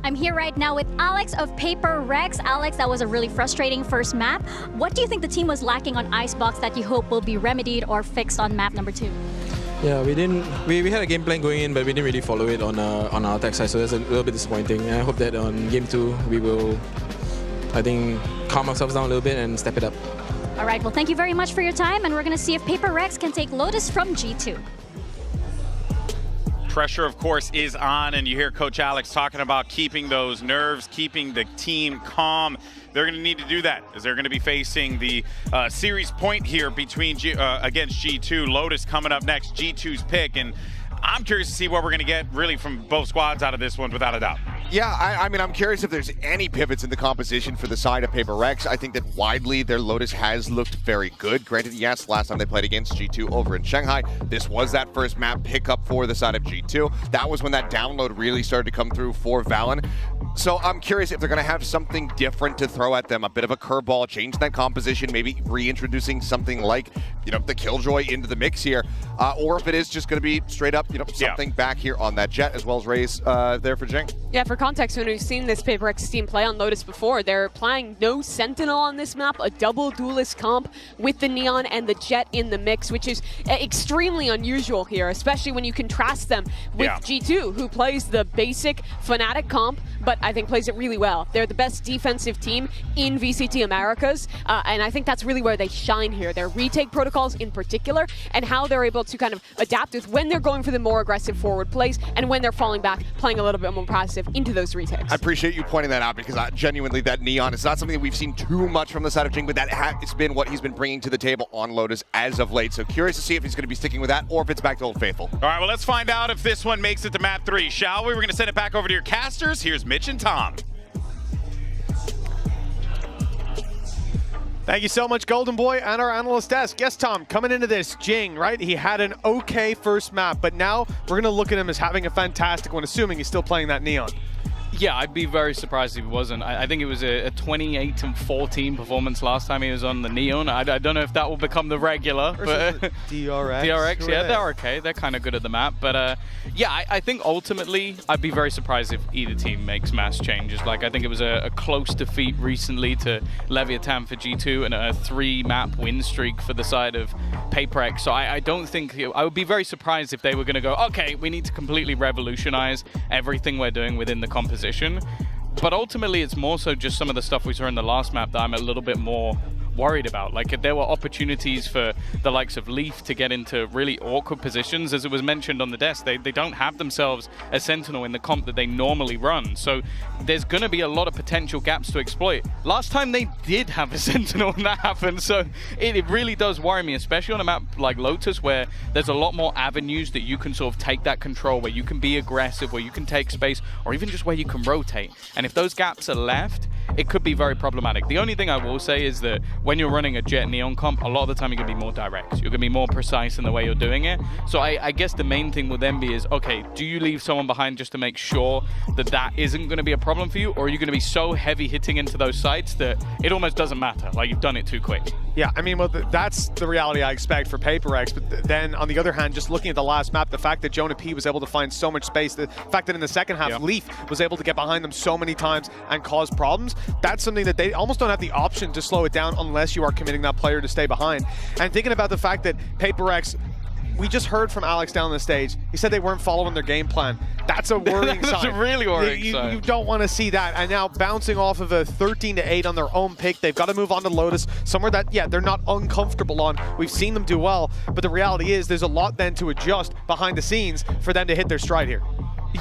I'm here right now with Alex of PRX. Alex, that was a really frustrating first map. What do you think the team was lacking on Icebox that you hope will be remedied or fixed on map number 2? Yeah, we had a game plan going in, but we didn't really follow it on our attack side, so that's a little bit disappointing. And I hope that on game 2 we will, I think, calm ourselves down a little bit and step it up. All right, well, thank you very much for your time, and we're going to see if PRX can take Lotus from G2. Pressure, of course, is on, and you hear Coach Alex talking about keeping those nerves, keeping the team calm. They're going to need to do that as they're going to be facing the series point here between against G2. Lotus coming up next, G2's pick, and I'm curious to see what we're going to get really from both squads out of this one, without a doubt. Yeah, I mean, I'm curious if there's any pivots in the composition for the side of PRX. I think that widely their Lotus has looked very good. Granted, yes, last time they played against G2 over in Shanghai, this was that first map pickup for the side of G2. That was when that download really started to come through for Valen. So I'm curious if they're going to have something different to throw at them, a bit of a curveball, change that composition, maybe reintroducing something like, you know, the Killjoy into the mix here, or if it is just going to be straight up, you know, something back here on that Jet, as well as Raze there for Jing. Yeah, for context, when we've seen this PRX team play on Lotus before, they're playing no Sentinel on this map, a double duelist comp with the Neon and the Jet in the mix, which is extremely unusual here, especially when you contrast them with G2, who plays the basic Fnatic comp, but I think plays it really well. They're the best defensive team in VCT Americas, and I think that's really where they shine here. Their retake protocols in particular, and how they're able to kind of adapt with when they're going for the more aggressive forward plays, and when they're falling back, playing a little bit more passive into those retakes. I appreciate you pointing that out, because genuinely that Neon is not something that we've seen too much from the side of Jing, but that it's been what he's been bringing to the table on Lotus as of late. So curious to see if he's going to be sticking with that or if it's back to Old Faithful. All right, well, let's find out if this one makes it to map 3, shall we? We're going to send it back over to your casters. Here's Mitch and Tom. Thank you so much, Golden Boy, and our analyst desk. Yes, Tom, coming into this, Jing, right? He had an okay first map, but now we're going to look at him as having a fantastic one, assuming he's still playing that Neon. Yeah, I'd be very surprised if he wasn't. I think it was a 28-14 performance last time he was on the Neon. I don't know if that will become the regular. But DRX. DRX, yeah, they're okay. They're kind of good at the map. But yeah, I think ultimately I'd be very surprised if either team makes mass changes. Like, I think it was a close defeat recently to Leviathan for G2 and a 3-map win streak for the side of PRX. So I don't think, I would be very surprised if they were going to go, okay, we need to completely revolutionize everything we're doing within the composition. But ultimately, it's more so just some of the stuff we saw in the last map that I'm a little bit more worried about. Like, if there were opportunities for the likes of Leaf to get into really awkward positions, as it was mentioned on the desk, they don't have themselves a Sentinel in the comp that they normally run. So there's going to be a lot of potential gaps to exploit. Last time they did have a Sentinel and that happened, so it really does worry me, especially on a map like Lotus, where there's a lot more avenues that you can sort of take that control, where you can be aggressive, where you can take space, or even just where you can rotate. And if those gaps are left, it could be very problematic. The only thing I will say is that when you're running a Jet Neon comp, a lot of the time you're going to be more direct. You're going to be more precise in the way you're doing it. So I guess the main thing will then be is, okay, do you leave someone behind just to make sure that that isn't going to be a problem for you? Or are you going to be so heavy hitting into those sites that it almost doesn't matter? Like, you've done it too quick. Yeah, I mean, well, that's the reality I expect for PRX. But then, on the other hand, just looking at the last map, the fact that Jonah P was able to find so much space, the fact that in the second half, Leaf was able to get behind them so many times and cause problems, that's something that they almost don't have the option to slow it down unless you are committing that player to stay behind. And thinking about the fact that PRX, we just heard from Alex down the stage. He said they weren't following their game plan. That's a worrying sign. That's a really worrying sign. You don't want to see that. And now bouncing off of a 13-8 on their own pick, they've got to move on to Lotus, somewhere that, yeah, they're not uncomfortable on. We've seen them do well, but the reality is there's a lot then to adjust behind the scenes for them to hit their stride here.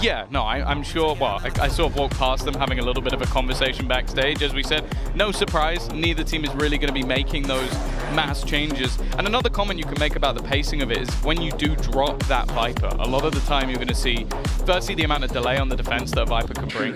Yeah, no, I'm sure, well, I sort of walked past them having a little bit of a conversation backstage. As we said, no surprise, neither team is really going to be making those mass changes. And another comment you can make about the pacing of it is when you do drop that Viper, a lot of the time you're going to see, firstly, the amount of delay on the defense that a Viper can bring,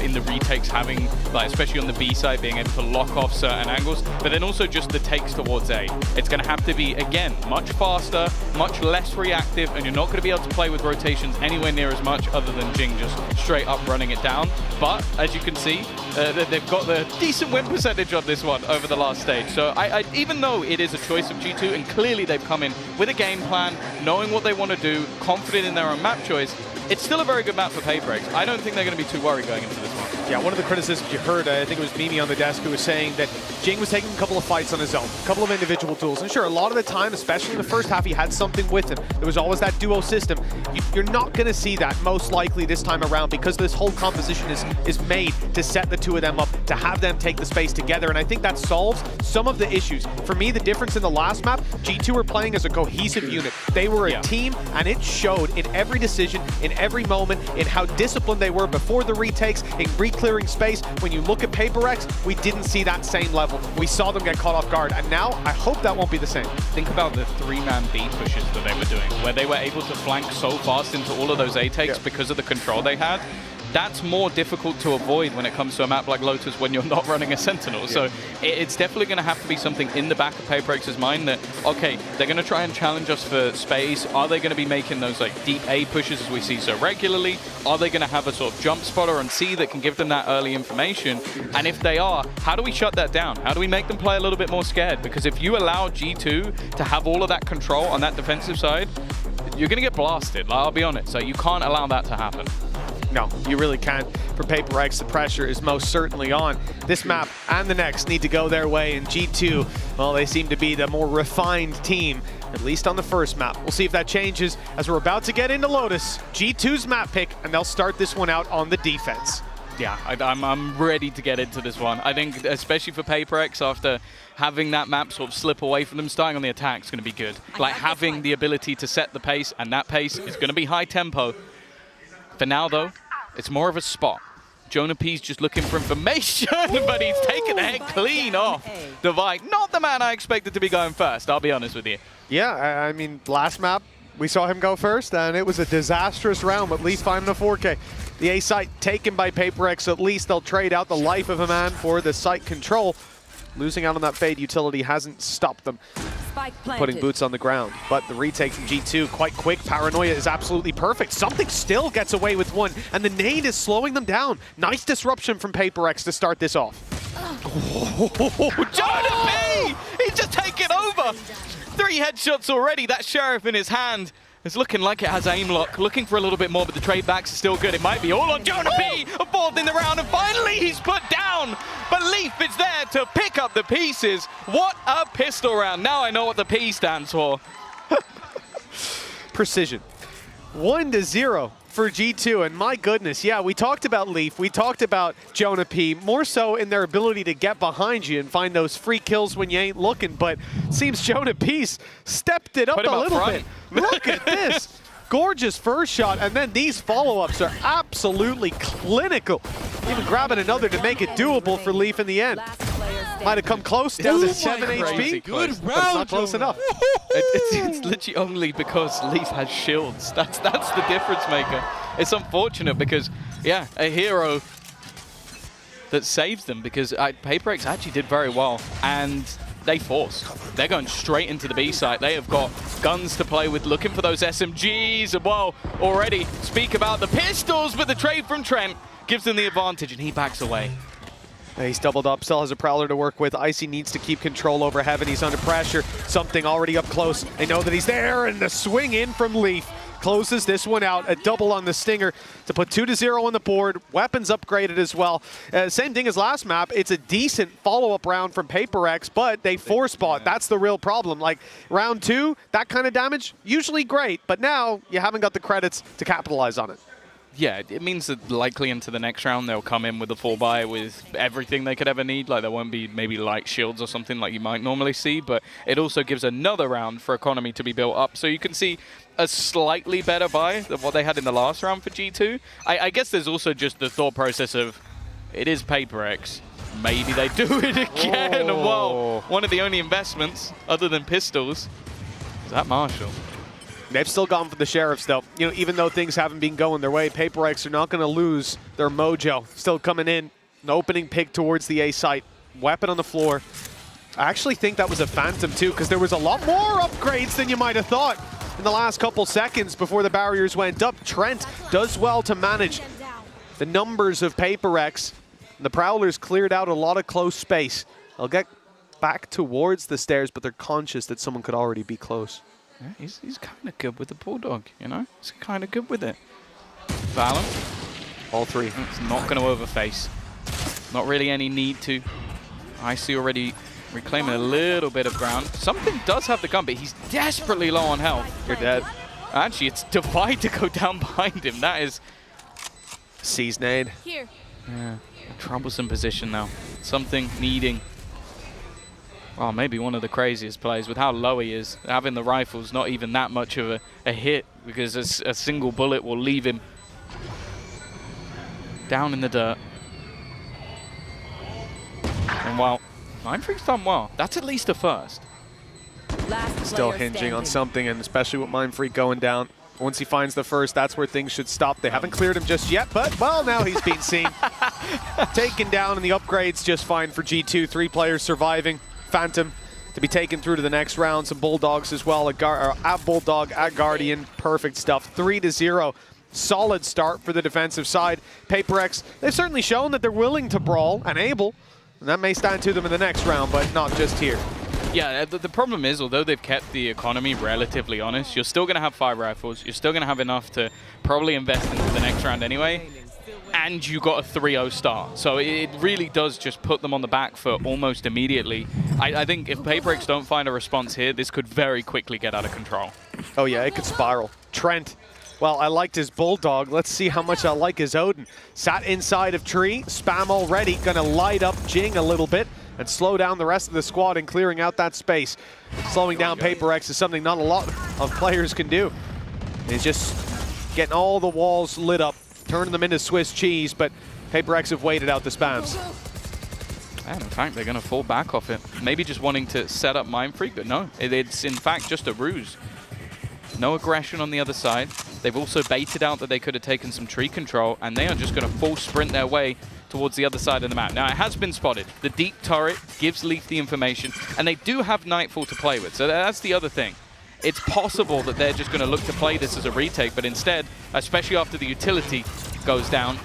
in the retakes having, like, especially on the B side, being able to lock off certain angles, but then also just the takes towards A. It's going to have to be, again, much faster, much less reactive, and you're not going to be able to play with rotations anywhere near as much other than Jing just straight up running it down. But as you can see, they've got the decent win percentage on this one over the last stage. So even though it is a choice of G2, and clearly they've come in with a game plan, knowing what they want to do, confident in their own map choice, it's still a very good map for PRX. I don't think they're going to be too worried going into this one. Yeah, one of the criticisms you heard, I think it was Mimi on the desk, who was saying that Jing was taking a couple of fights on his own, a couple of individual tools. And sure, a lot of the time, especially in the first half, he had something with him. There was always that duo system. You're not going to see that most likely this time around, because this whole composition is made to set the two of them up, to have them take the space together. And I think that solves some of the issues. For me, the difference in the last map, G2 were playing as a cohesive unit. They were a team, and it showed in every decision, in every moment, in how disciplined they were before the retakes, in clearing space. When you look at PRX, we didn't see that same level. We saw them get caught off guard, and now I hope that won't be the same. Think about the 3-man B pushes that they were doing, where they were able to flank so fast into all of those A takes because of the control they had. that's more difficult to avoid when it comes to a map like Lotus when you're not running a Sentinel. Yeah. So it's definitely going to have to be something in the back of PRX's mind that, okay, they're going to try and challenge us for space. Are they going to be making those like deep A pushes as we see so regularly? Are they going to have a sort of jump spotter on C that can give them that early information? And if they are, how do we shut that down? How do we make them play a little bit more scared? Because if you allow G2 to have all of that control on that defensive side, you're going to get blasted, I'll be honest. So you can't allow that to happen. No, you really can't. For PRX, the pressure is most certainly on. This map and the next need to go their way, and G2, well, they seem to be the more refined team, at least on the first map. We'll see if that changes as we're about to get into Lotus. G2's map pick, and they'll start this one out on the defense. Yeah, I'm ready to get into this one. I think, especially for PRX, after having that map sort of slip away from them, starting on the attack is going to be good. Like, having the ability to set the pace, and that pace is going to be high tempo. For now, though, it's more of a spot. Jonah P's just looking for information, but he's taken the head clean off Divide. Not the man I expected to be going first, I'll be honest with you. Yeah, I mean, last map, we saw him go first, and it was a disastrous round, but at least finding a 4K. The A site taken by PRX, so at least they'll trade out the life of a man for the site control. Losing out on that Fade utility hasn't stopped them putting boots on the ground. But the retake from G2, quite quick. Paranoia is absolutely perfect. Something still gets away with one, and the nade is slowing them down. Nice disruption from PRX to start this off. Jonah P! He's just taken over! 3 headshots already, that Sheriff in his hand. It's looking like it has aim lock, looking for a little bit more, but the trade backs are still good. It might be all on Jonah P, a fourth in the round, and finally he's put down. But Leaf is there to pick up the pieces. What a pistol round. Now I know what the P stands for. Precision. 1-0 for G2, and my goodness, yeah, we talked about Leaf, we talked about Jonah P, more so in their ability to get behind you and find those free kills when you ain't looking, but seems Jonah P's stepped it up a little bit. Look at this. Gorgeous first shot, and then these follow-ups are absolutely clinical. Even grabbing another to make it doable for Leaf in the end. Might have come close, down to 7 HP. Good round, but it's not close enough. It's literally only because Leaf has shields. That's the difference maker. It's unfortunate because, yeah, a hero that saves them, because PRX actually did very well, and they force. They're going straight into the B site. They have got guns to play with, looking for those SMGs, and well, already speak about the pistols, but the trade from Trent gives them the advantage, and he backs away. He's doubled up, still has a Prowler to work with. Icy needs to keep control over Heaven. He's under pressure. Something already up close. They know that he's there, and the swing in from Leaf closes this one out. A double on the Stinger to put 2-0 on the board. Weapons upgraded as well. Same thing as last map. It's a decent follow-up round from PRX, but they force bought. That's the real problem. Like, round 2, that kind of damage, usually great, but now you haven't got the credits to capitalize on it. Yeah, it means that likely into the next round they'll come in with a 4-buy with everything they could ever need. Like, there won't be maybe light shields or something like you might normally see, but it also gives another round for economy to be built up. So you can see a slightly better buy than what they had in the last round for G2. I guess there's also just the thought process of, it is PRX. Maybe they do it again. Oh. Whoa, one of the only investments other than pistols is that Marshall. They've still gone for the Sheriffs, though. You know, even though things haven't been going their way, PRX are not going to lose their mojo. Still coming in, an opening pick towards the A site. Weapon on the floor. I actually think that was a Phantom, too, because there was a lot more upgrades than you might have thought in the last couple seconds before the barriers went up. Trent does well to manage the numbers of PRX. The Prowlers cleared out a lot of close space. They'll get back towards the stairs, but they're conscious that someone could already be close. Yeah, he's kind of good with the Bulldog, you know? He's kind of good with it. Valorant. All 3. It's not going to overface. Not really any need to. Icy already reclaiming a little bit of ground. Something does have the gun, but he's desperately low on health. You're dead. Actually, it's Divide to go down behind him. That is... Sees nade. Here. Yeah, a troublesome position now. Something needing... Oh, maybe one of the craziest plays with how low he is. Having the rifle's not even that much of a hit, because a single bullet will leave him down in the dirt. And while Mindfreak's done well, that's at least a first. Still hinging on something, and especially with Mindfreak going down, Once he finds the first, that's where things should stop. They haven't cleared him just yet, but, well, now he's been seen. Taken down, and the upgrade's just fine for G2. 3 players surviving. Phantom to be taken through to the next round. Some Bulldogs as well. At Bulldog, at Guardian. Perfect stuff. 3-0. Solid start for the defensive side. PRX, they've certainly shown that they're willing to brawl and able. And that may stand to them in the next round, but not just here. Yeah, the problem is, although they've kept the economy relatively honest, you're still going to have 5 rifles. You're still going to have enough to probably invest into the next round anyway. And you got a 3-0 start. So it really does just put them on the back foot almost immediately. I think if PRX don't find a response here, this could very quickly get out of control. Oh yeah, it could spiral. Trent, well, I liked his Bulldog. Let's see how much I like his Odin. Sat inside of tree, spam already, gonna light up Jing a little bit and slow down the rest of the squad and clearing out that space. Slowing down PRX is something not a lot of players can do. He's just getting all the walls lit up, turning them into Swiss cheese, but PRX have waited out the spams. And in fact, they're going to fall back off it. Maybe just wanting to set up Mind Freak, but no, it's in fact just a ruse. No aggression on the other side. They've also baited out that they could have taken some tree control, and they are just going to full sprint their way towards the other side of the map. Now, it has been spotted. The deep turret gives Leaf the information, and they do have Nightfall to play with, so that's the other thing. It's possible that they're just going to look to play this as a retake, but instead, especially after the utility goes down,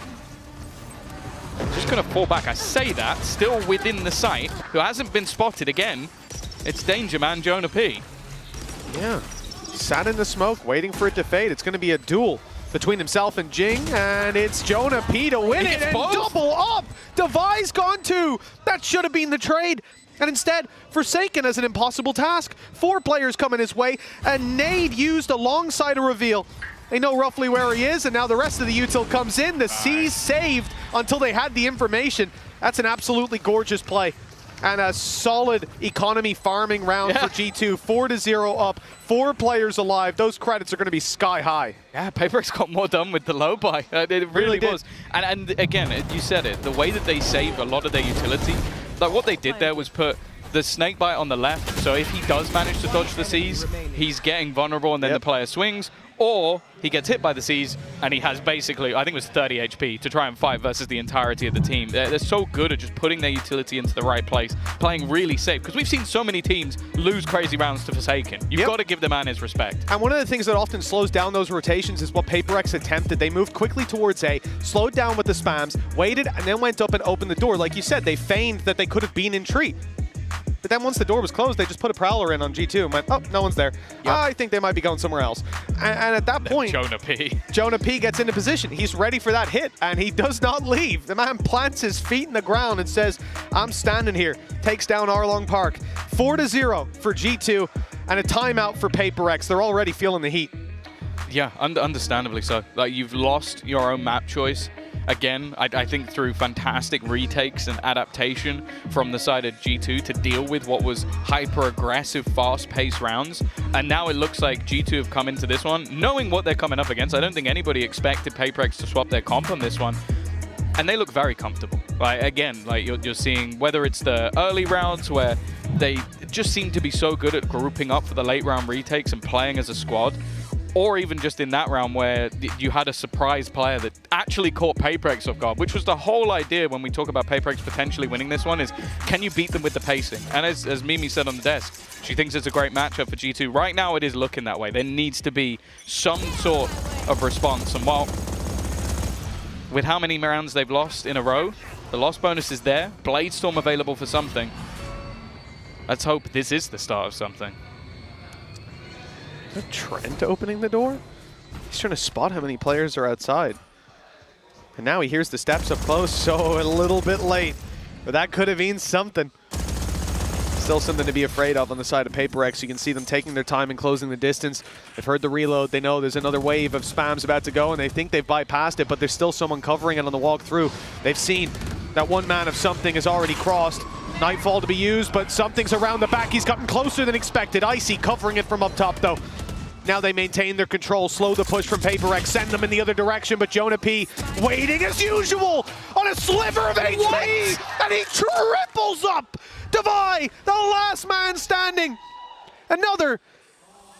just going to fall back. I say that, still within the site, who hasn't been spotted again. It's Danger Man, Jonah P. Yeah, sat in the smoke, waiting for it to fade. It's going to be a duel between himself and Jing, and it's Jonah P to win it, and double up! Devi's gone too! That should have been the trade. And instead, Forsaken as an impossible task. 4 players coming his way, and nade used alongside a reveal. They know roughly where he is, and now the rest of the util comes in. The C's saved until they had the information. That's an absolutely gorgeous play. And a solid economy farming round for G2. 4-0 up, 4 players alive. Those credits are going to be sky high. Yeah, PRX got more done with the low buy. It really was. And again, you said it, the way that they saved a lot of their utility, like what they did there was put the snake bite on the left, so if he does manage to dodge the C's, he's getting vulnerable and then the player swings, or he gets hit by the C's and he has basically, I think it was 30 HP to try and fight versus the entirety of the team. They're so good at just putting their utility into the right place, playing really safe, because we've seen so many teams lose crazy rounds to Forsaken. You've got to give the man his respect. And one of the things that often slows down those rotations is what PRX attempted. They moved quickly towards A, slowed down with the spams, waited, and then went up and opened the door. Like you said, they feigned that they could have been in tree. But then once the door was closed, they just put a Prowler in on G2 and went, oh, no one's there. I think they might be going somewhere else. And at that point, Jonah P gets into position. He's ready for that hit, and he does not leave. The man plants his feet in the ground and says, I'm standing here. Takes down Arlong Park. 4-0 for G2, and a timeout for PRX. They're already feeling the heat. Yeah, understandably so. Like, you've lost your own map choice. Again, I think through fantastic retakes and adaptation from the side of G2 to deal with what was hyper-aggressive, fast-paced rounds. And now it looks like G2 have come into this one, knowing what they're coming up against. I don't think anybody expected PRX to swap their comp on this one. And they look very comfortable. Like, again, like you're seeing, whether it's the early rounds where they just seem to be so good at grouping up for the late round retakes and playing as a squad, or even just in that round where you had a surprise player that actually caught PRX off guard, which was the whole idea when we talk about PRX potentially winning this one, is can you beat them with the pacing? And as Mimi said on the desk, she thinks it's a great matchup for G2. Right now it is looking that way. There needs to be some sort of response. And while with how many rounds they've lost in a row, the loss bonus is there. Bladestorm available for something. Let's hope this is the start of something. Is that Trent opening the door? He's trying to spot how many players are outside. And now he hears the steps up close, so a little bit late. But that could have been something. Still something to be afraid of on the side of PRX. You can see them taking their time and closing the distance. They've heard the reload. They know there's another wave of spams about to go, and they think they've bypassed it, but there's still someone covering it on the walkthrough. They've seen that one man of something has already crossed. Nightfall to be used, but something's around the back. He's gotten closer than expected. Icy covering it from up top, though. Now they maintain their control, slow the push from PRX, send them in the other direction, but Jonah P waiting as usual on a sliver of HP, and he triples up. Devi, the last man standing. Another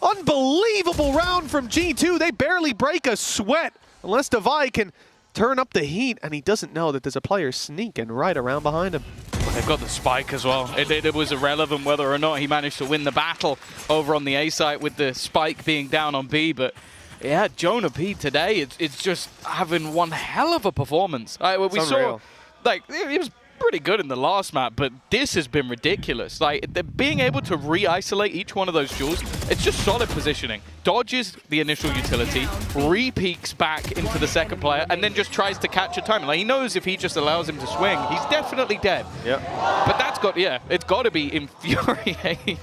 Unbelievable round from G2. They barely break a sweat unless Divide can turn up the heat, and he doesn't know that there's a player sneaking right around behind him. They've got the spike as well. It was irrelevant whether or not he managed to win the battle over on the A site with the spike being down on B, but yeah, Jonah P today, it's just having one hell of a performance. We saw, like, he was pretty good in the last map, but this has been ridiculous. Like, being able to re-isolate each one of those duels, it's just solid positioning. Dodges the initial utility, re-peeks back into the second player, and then just tries to catch a time. Like, he knows if he just allows him to swing, he's definitely dead. Yep. But that's got, yeah, it's got to be infuriating.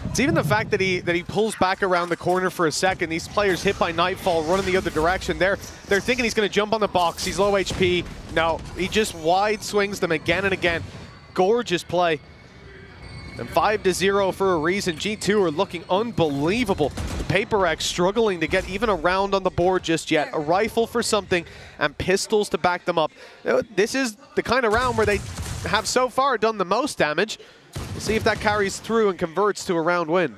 It's even the fact that he pulls back around the corner for a second. These players hit by Nightfall, running the other direction. They're thinking he's going to jump on the box. He's low HP. No, he just wide swings them again and again. Gorgeous play. And 5-0 for a reason. G2 are looking unbelievable. The PRX struggling to get even a round on the board just yet. A rifle for something and pistols to back them up. This is the kind of round where they have so far done the most damage. We'll see if that carries through and converts to a round win.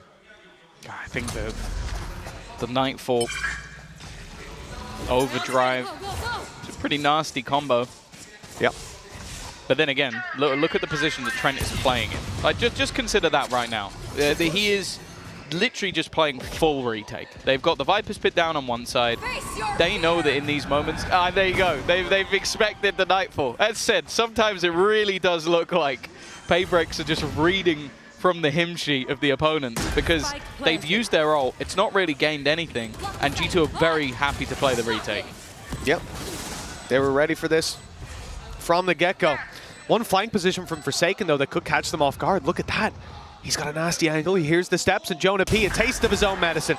I think the Nightfall overdrive, it's a pretty nasty combo. Yep. But then again, look at the position that Trent is playing in. Like, just consider that right now. He is literally just playing full retake. They've got the Viper's Pit down on one side. They know that in these moments, there you go. They've expected the Nightfall. As said, sometimes it really does look like PRX are just reading from the hymn sheet of the opponents because they've used their ult. It's not really gained anything, and G2 are very happy to play the retake. Yep. They were ready for this from the get-go. One flank position from Forsaken, though, that could catch them off guard. Look at that. He's got a nasty angle. He hears the steps, and Jonah P, a taste of his own medicine.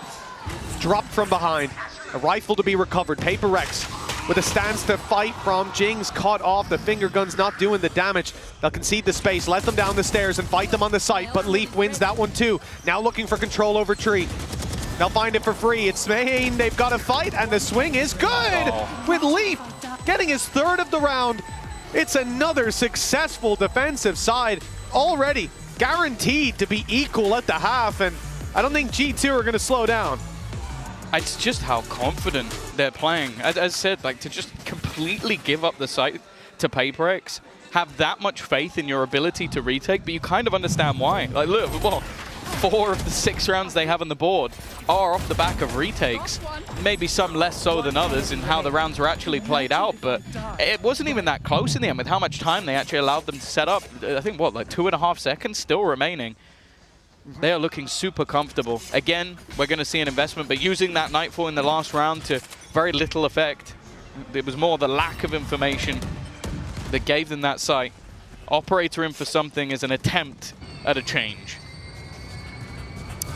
Dropped from behind. A rifle to be recovered. PRX with a stance to fight from. Jing's caught off. The finger gun's not doing the damage. They'll concede the space, let them down the stairs and fight them on the site, but Leaf wins that one too. Now looking for control over Tree. They'll find it for free. It's Maine. They've got a fight, and the swing is good with Leaf getting his third of the round. It's another successful defensive side already guaranteed to be equal at the half, and I don't think G2 are going to slow down. It's just how confident they're playing. As said, like, to just completely give up the site to PRX, have that much faith in your ability to retake, but you kind of understand why. Like, look, well, 4 of the 6 rounds they have on the board are off the back of retakes. Maybe some less so than others in how the rounds were actually played out, but it wasn't even that close in the end with how much time they actually allowed them to set up. I think, what, like 2.5 seconds still remaining. They are looking super comfortable. Again, we're going to see an investment, but using that Nightfall in the last round to very little effect. It was more the lack of information that gave them that sight. Operator in for something is an attempt at a change.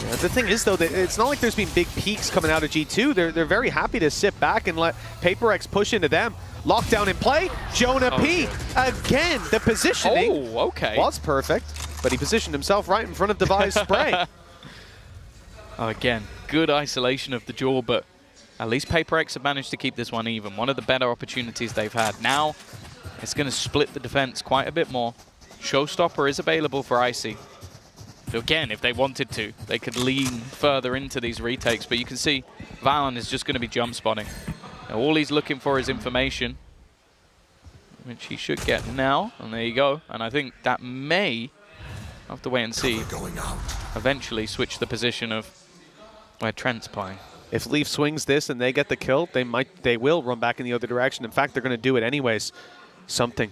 Yeah, the thing is, though, that it's not like there's been big peaks coming out of G2. They're very happy to sit back and let PRX push into them. Lockdown in play. Jonah P. Again, the positioning was perfect, but he positioned himself right in front of Devi's spray. Again, good isolation of the duel, but at least PRX have managed to keep this one even. One of the better opportunities they've had. Now, it's going to split the defense quite a bit more. Showstopper is available for Icy. So again, if they wanted to, they could lean further into these retakes, but you can see Valorant is just going to be jump spotting. Now, all he's looking for is information, which he should get now, and there you go. And I think that may, I'll have to wait and see, eventually switch the position of where Trent's playing. If Leaf swings this and they get the kill, they will run back in the other direction. In fact, they're going to do it anyways. Something.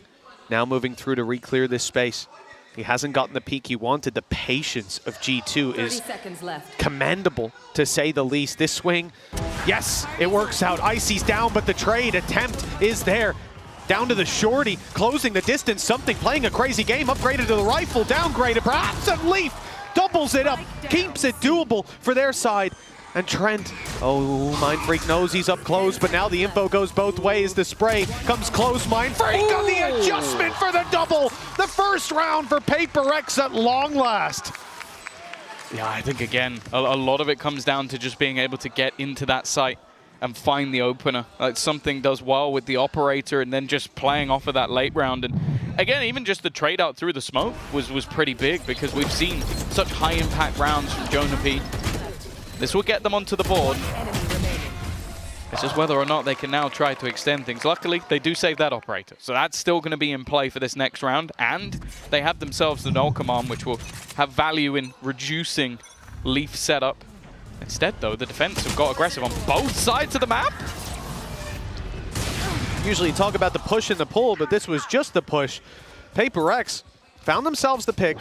Now moving through to re-clear this space. He hasn't gotten the peak he wanted. The patience of G2 is commendable, to say the least. This swing, yes, it works out. Icy's down, but the trade attempt is there. Down to the shorty, closing the distance. Something playing a crazy game, upgraded to the rifle, downgraded perhaps, and Leaf doubles it up, keeps it doable for their side. And Trent, oh, Mind Freak knows he's up close, but now the info goes both ways. The spray comes close. Mind Freak on the adjustment for the double. The first round for PRX at long last. Yeah, I think, again, a lot of it comes down to just being able to get into that site and find the opener. Like, something does well with the operator and then just playing off of that late round. And again, even just the trade out through the smoke was pretty big, because we've seen such high impact rounds from Jonah P. This will get them onto the board. It's just whether or not they can now try to extend things. Luckily, they do save that operator. So that's still going to be in play for this next round. And they have themselves the null command, which will have value in reducing Leaf setup. Instead, though, the defense have got aggressive on both sides of the map. Usually you talk about the push and the pull, but this was just the push. PRX found themselves the pick.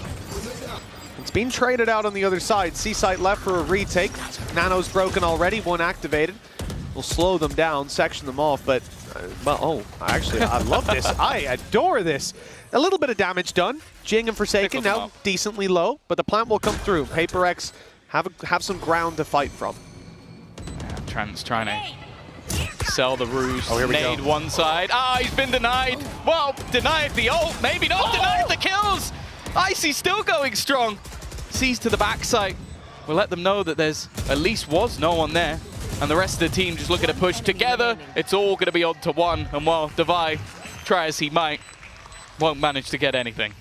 It's being traded out on the other side. C-site left for a retake. Nano's broken already, one activated. Will slow them down, section them off, but, well, actually, I love this. I adore this. A little bit of damage done. Jing and Forsaken now decently low, but the plant will come through. PRX have some ground to fight from. Trant's trying to sell the ruse. Oh, here we Nade go. one side. Ah, he's been denied. Well, denied the ult. Maybe not. Denied the kills. Icy still going strong. Sees to the backside. We'll let them know that there's at least was no one there. And the rest of the team just looking to push together. It's all going to be on to one. And while Devi, try as he might, won't manage to get anything.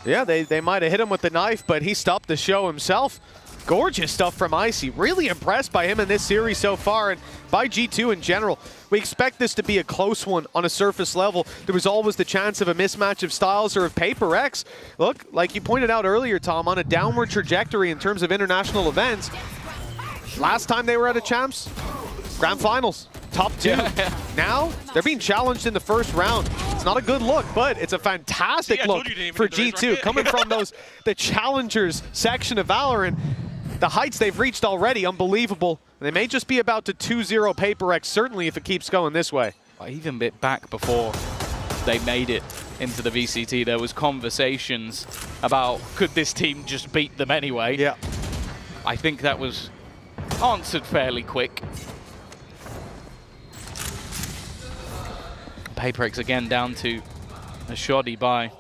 Yeah, they might have hit him with the knife, but he stopped the show himself. Gorgeous stuff from Icy. Really impressed by him in this series so far and by G2 in general. We expect this to be a close one on a surface level. There was always the chance of a mismatch of styles or of PRX. Look, like you pointed out earlier, Tom, on a downward trajectory in terms of international events. Last time they were at a Champs, Grand Finals, top 2. Yeah. Now, they're being challenged in the first round. It's not a good look, but it's a fantastic look for G2. Coming from the challengers section of Valorant, the heights they've reached already, unbelievable. They may just be about to 2-0 PRX, certainly if it keeps going this way. Even a bit back before they made it into the VCT, there was conversations about could this team just beat them anyway. Yeah. I think that was answered fairly quick. PRX again down to a shoddy by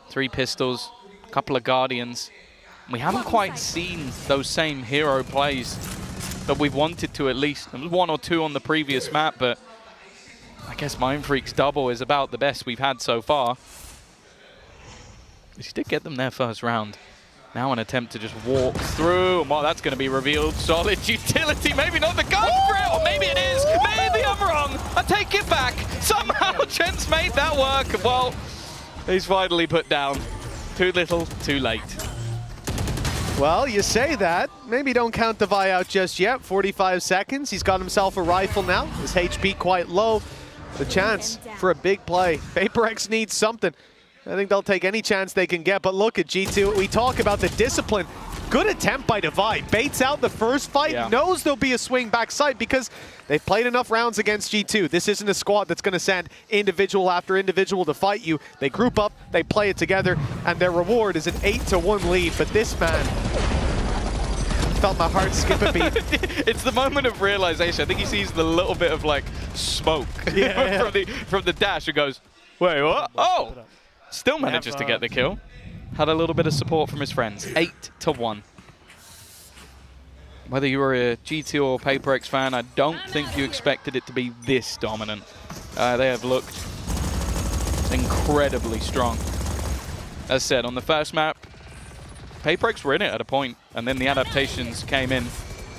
3 pistols, a couple of Guardians. We haven't quite seen those same hero plays that we've wanted to at least. There was 1 or 2 on the previous map, but I guess Mindfreak's double is about the best we've had so far. He did get them their first round. Now an attempt to just walk through, and well, that's going to be revealed. Solid utility, maybe not the gun for it, or maybe it is. Maybe I'm wrong. I take it back. Somehow Trent's made that work. Well, he's finally put down. Too little, too late. Well, you say that. Maybe don't count Devi out just yet. 45 seconds. He's got himself a rifle now. His HP quite low. The chance for a big play. PRX needs something. I think they'll take any chance they can get, but look at G2. We talk about the discipline. Good attempt by Devi. Baits out the first fight, knows there'll be a swing back sight because they've played enough rounds against G2. This isn't a squad that's going to send individual after individual to fight you. They group up, they play it together, and their reward is an 8-1 lead. But this man, felt my heart skip a beat. It's the moment of realization. I think he sees the little bit of like smoke from the dash and goes, wait, what? Oh! Still manages to get the kill. Had a little bit of support from his friends. 8-1. Whether you were a G2 or PRX fan, I don't think you expected it to be this dominant. They have looked incredibly strong. As said, on the first map, PRX were in it at a point, and then the adaptations came in.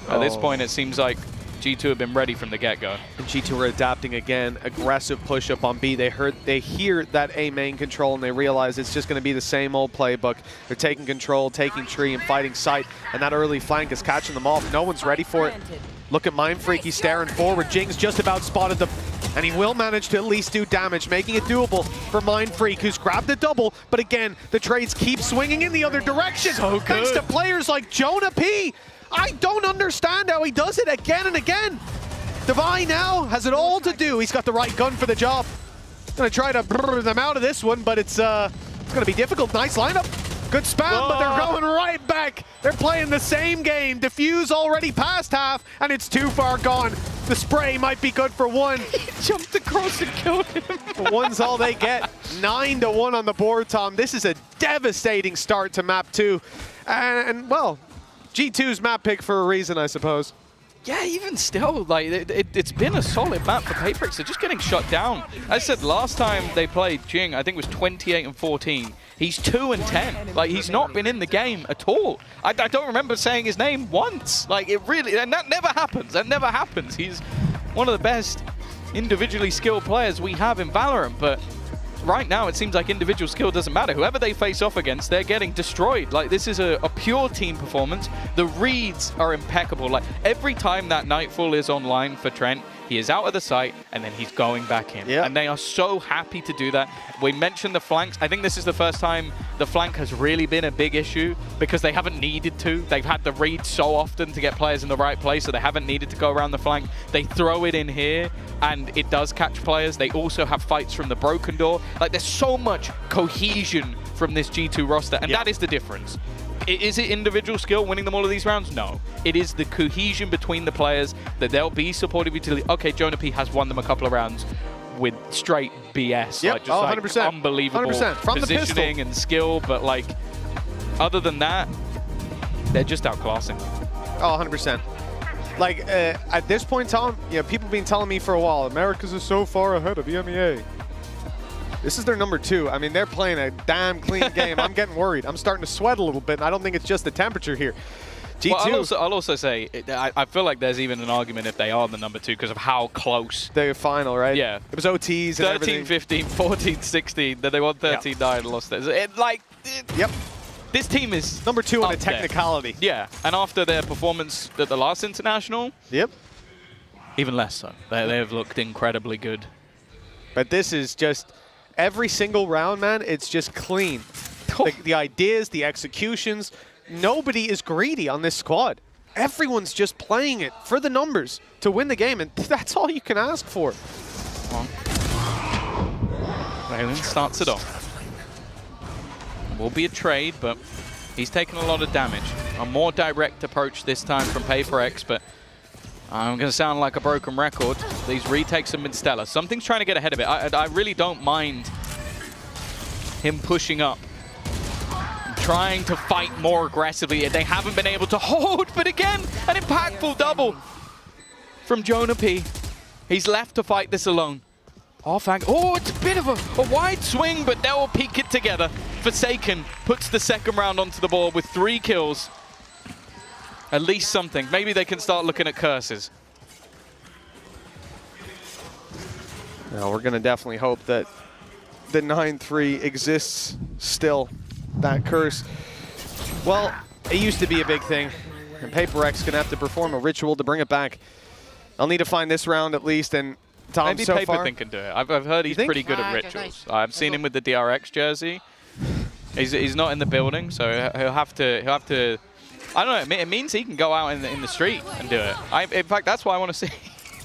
At this point, it seems like G2 have been ready from the get-go. And G2 are adapting again. Aggressive push-up on B. They hear that A main control, and they realize it's just going to be the same old playbook. They're taking control, taking tree, and fighting sight, and that early flank is catching them off. No one's ready for it. Look at Mindfreak. He's staring forward. Jing's just about spotted them, and he will manage to at least do damage, making it doable for Mindfreak, who's grabbed the double. But again, the trades keep swinging in the other direction. So good. Thanks to players like Jonah P. I don't understand how he does it again and again. Devi now has it all to do. He's got the right gun for the job. Gonna try to brrr them out of this one, but it's gonna be difficult. Nice lineup. Good spam, but they're going right back. They're playing the same game. Diffuse already past half, and it's too far gone. The spray might be good for one. He jumped across and killed him. But one's all they get. 9-1 on the board, Tom. This is a devastating start to map 2. And well, G2's map pick for a reason, I suppose. Yeah, even still, like it's been a solid map for PRX. They're just getting shut down. As I said, last time they played Jing, I think it was 28-14. He's 2-10. Like, he's not been in the game at all. I don't remember saying his name once. Like, it really, and that never happens. That never happens. He's one of the best individually skilled players we have in Valorant, but right now it seems like individual skill doesn't matter. Whoever they face off against, they're getting destroyed. Like, this is a pure team performance. The reads are impeccable. Like, every time that Nightfall is online for Trent, he is out of the site and then he's going back in. Yep. And they are so happy to do that. We mentioned the flanks. I think this is the first time the flank has really been a big issue because they haven't needed to. They've had the read so often to get players in the right place, so they haven't needed to go around the flank. They throw it in here and it does catch players. They also have fights from the broken door. Like, there's so much cohesion from this G2 roster, and that is the difference. Is it individual skill winning them all of these rounds? No. It is the cohesion between the players that they'll be supportive utility. Okay, Jonah P has won them a couple of rounds with straight BS. Yep. Like, just 100%. Like unbelievable 100%. From positioning and skill, but like, other than that, they're just outclassing. Oh, 100%. Like, at this point in time, you know, people have been telling me for a while, Americas is so far ahead of EMEA. This is their number 2. I mean, they're playing a damn clean game. I'm getting worried. I'm starting to sweat a little bit, and I don't think it's just the temperature here. G2. Well, I'll also say, I feel like there's even an argument if they are the number 2 because of how close. The final, right? Yeah. It was OTs and 13, 15, 14, 16. Then they won 13-9 and lost it. Yep. This team is number 2 in a technicality. There. Yeah, and after their performance at the last international, even less so. They have looked incredibly good. But this is just every single round, man. It's just clean. The ideas, the executions. Nobody is greedy on this squad. Everyone's just playing it for the numbers to win the game, and that's all you can ask for. Waylon starts it off. Will be a trade, but he's taken a lot of damage. A more direct approach this time from PRX, but I'm going to sound like a broken record. These retakes have been stellar. Something's trying to get ahead of it. I really don't mind him pushing up, trying to fight more aggressively. They haven't been able to hold, but again, an impactful double from Jonah P. He's left to fight this alone. Oh, it's a bit of a wide swing, but they'll peek it together. Forsaken puts the second round onto the board with 3 kills. At least something. Maybe they can start looking at curses. Now, we're going to definitely hope that the 9-3 exists still, that curse. Well, it used to be a big thing, and PRX going to have to perform a ritual to bring it back. I'll need to find this round at least, and Tom, maybe so Paper far, Thing can do it. I've heard he's pretty good at rituals. I've seen him with the DRX jersey. He's not in the building, so he'll have to. I don't know. It means he can go out in the street and do it. In fact, that's what I want to see.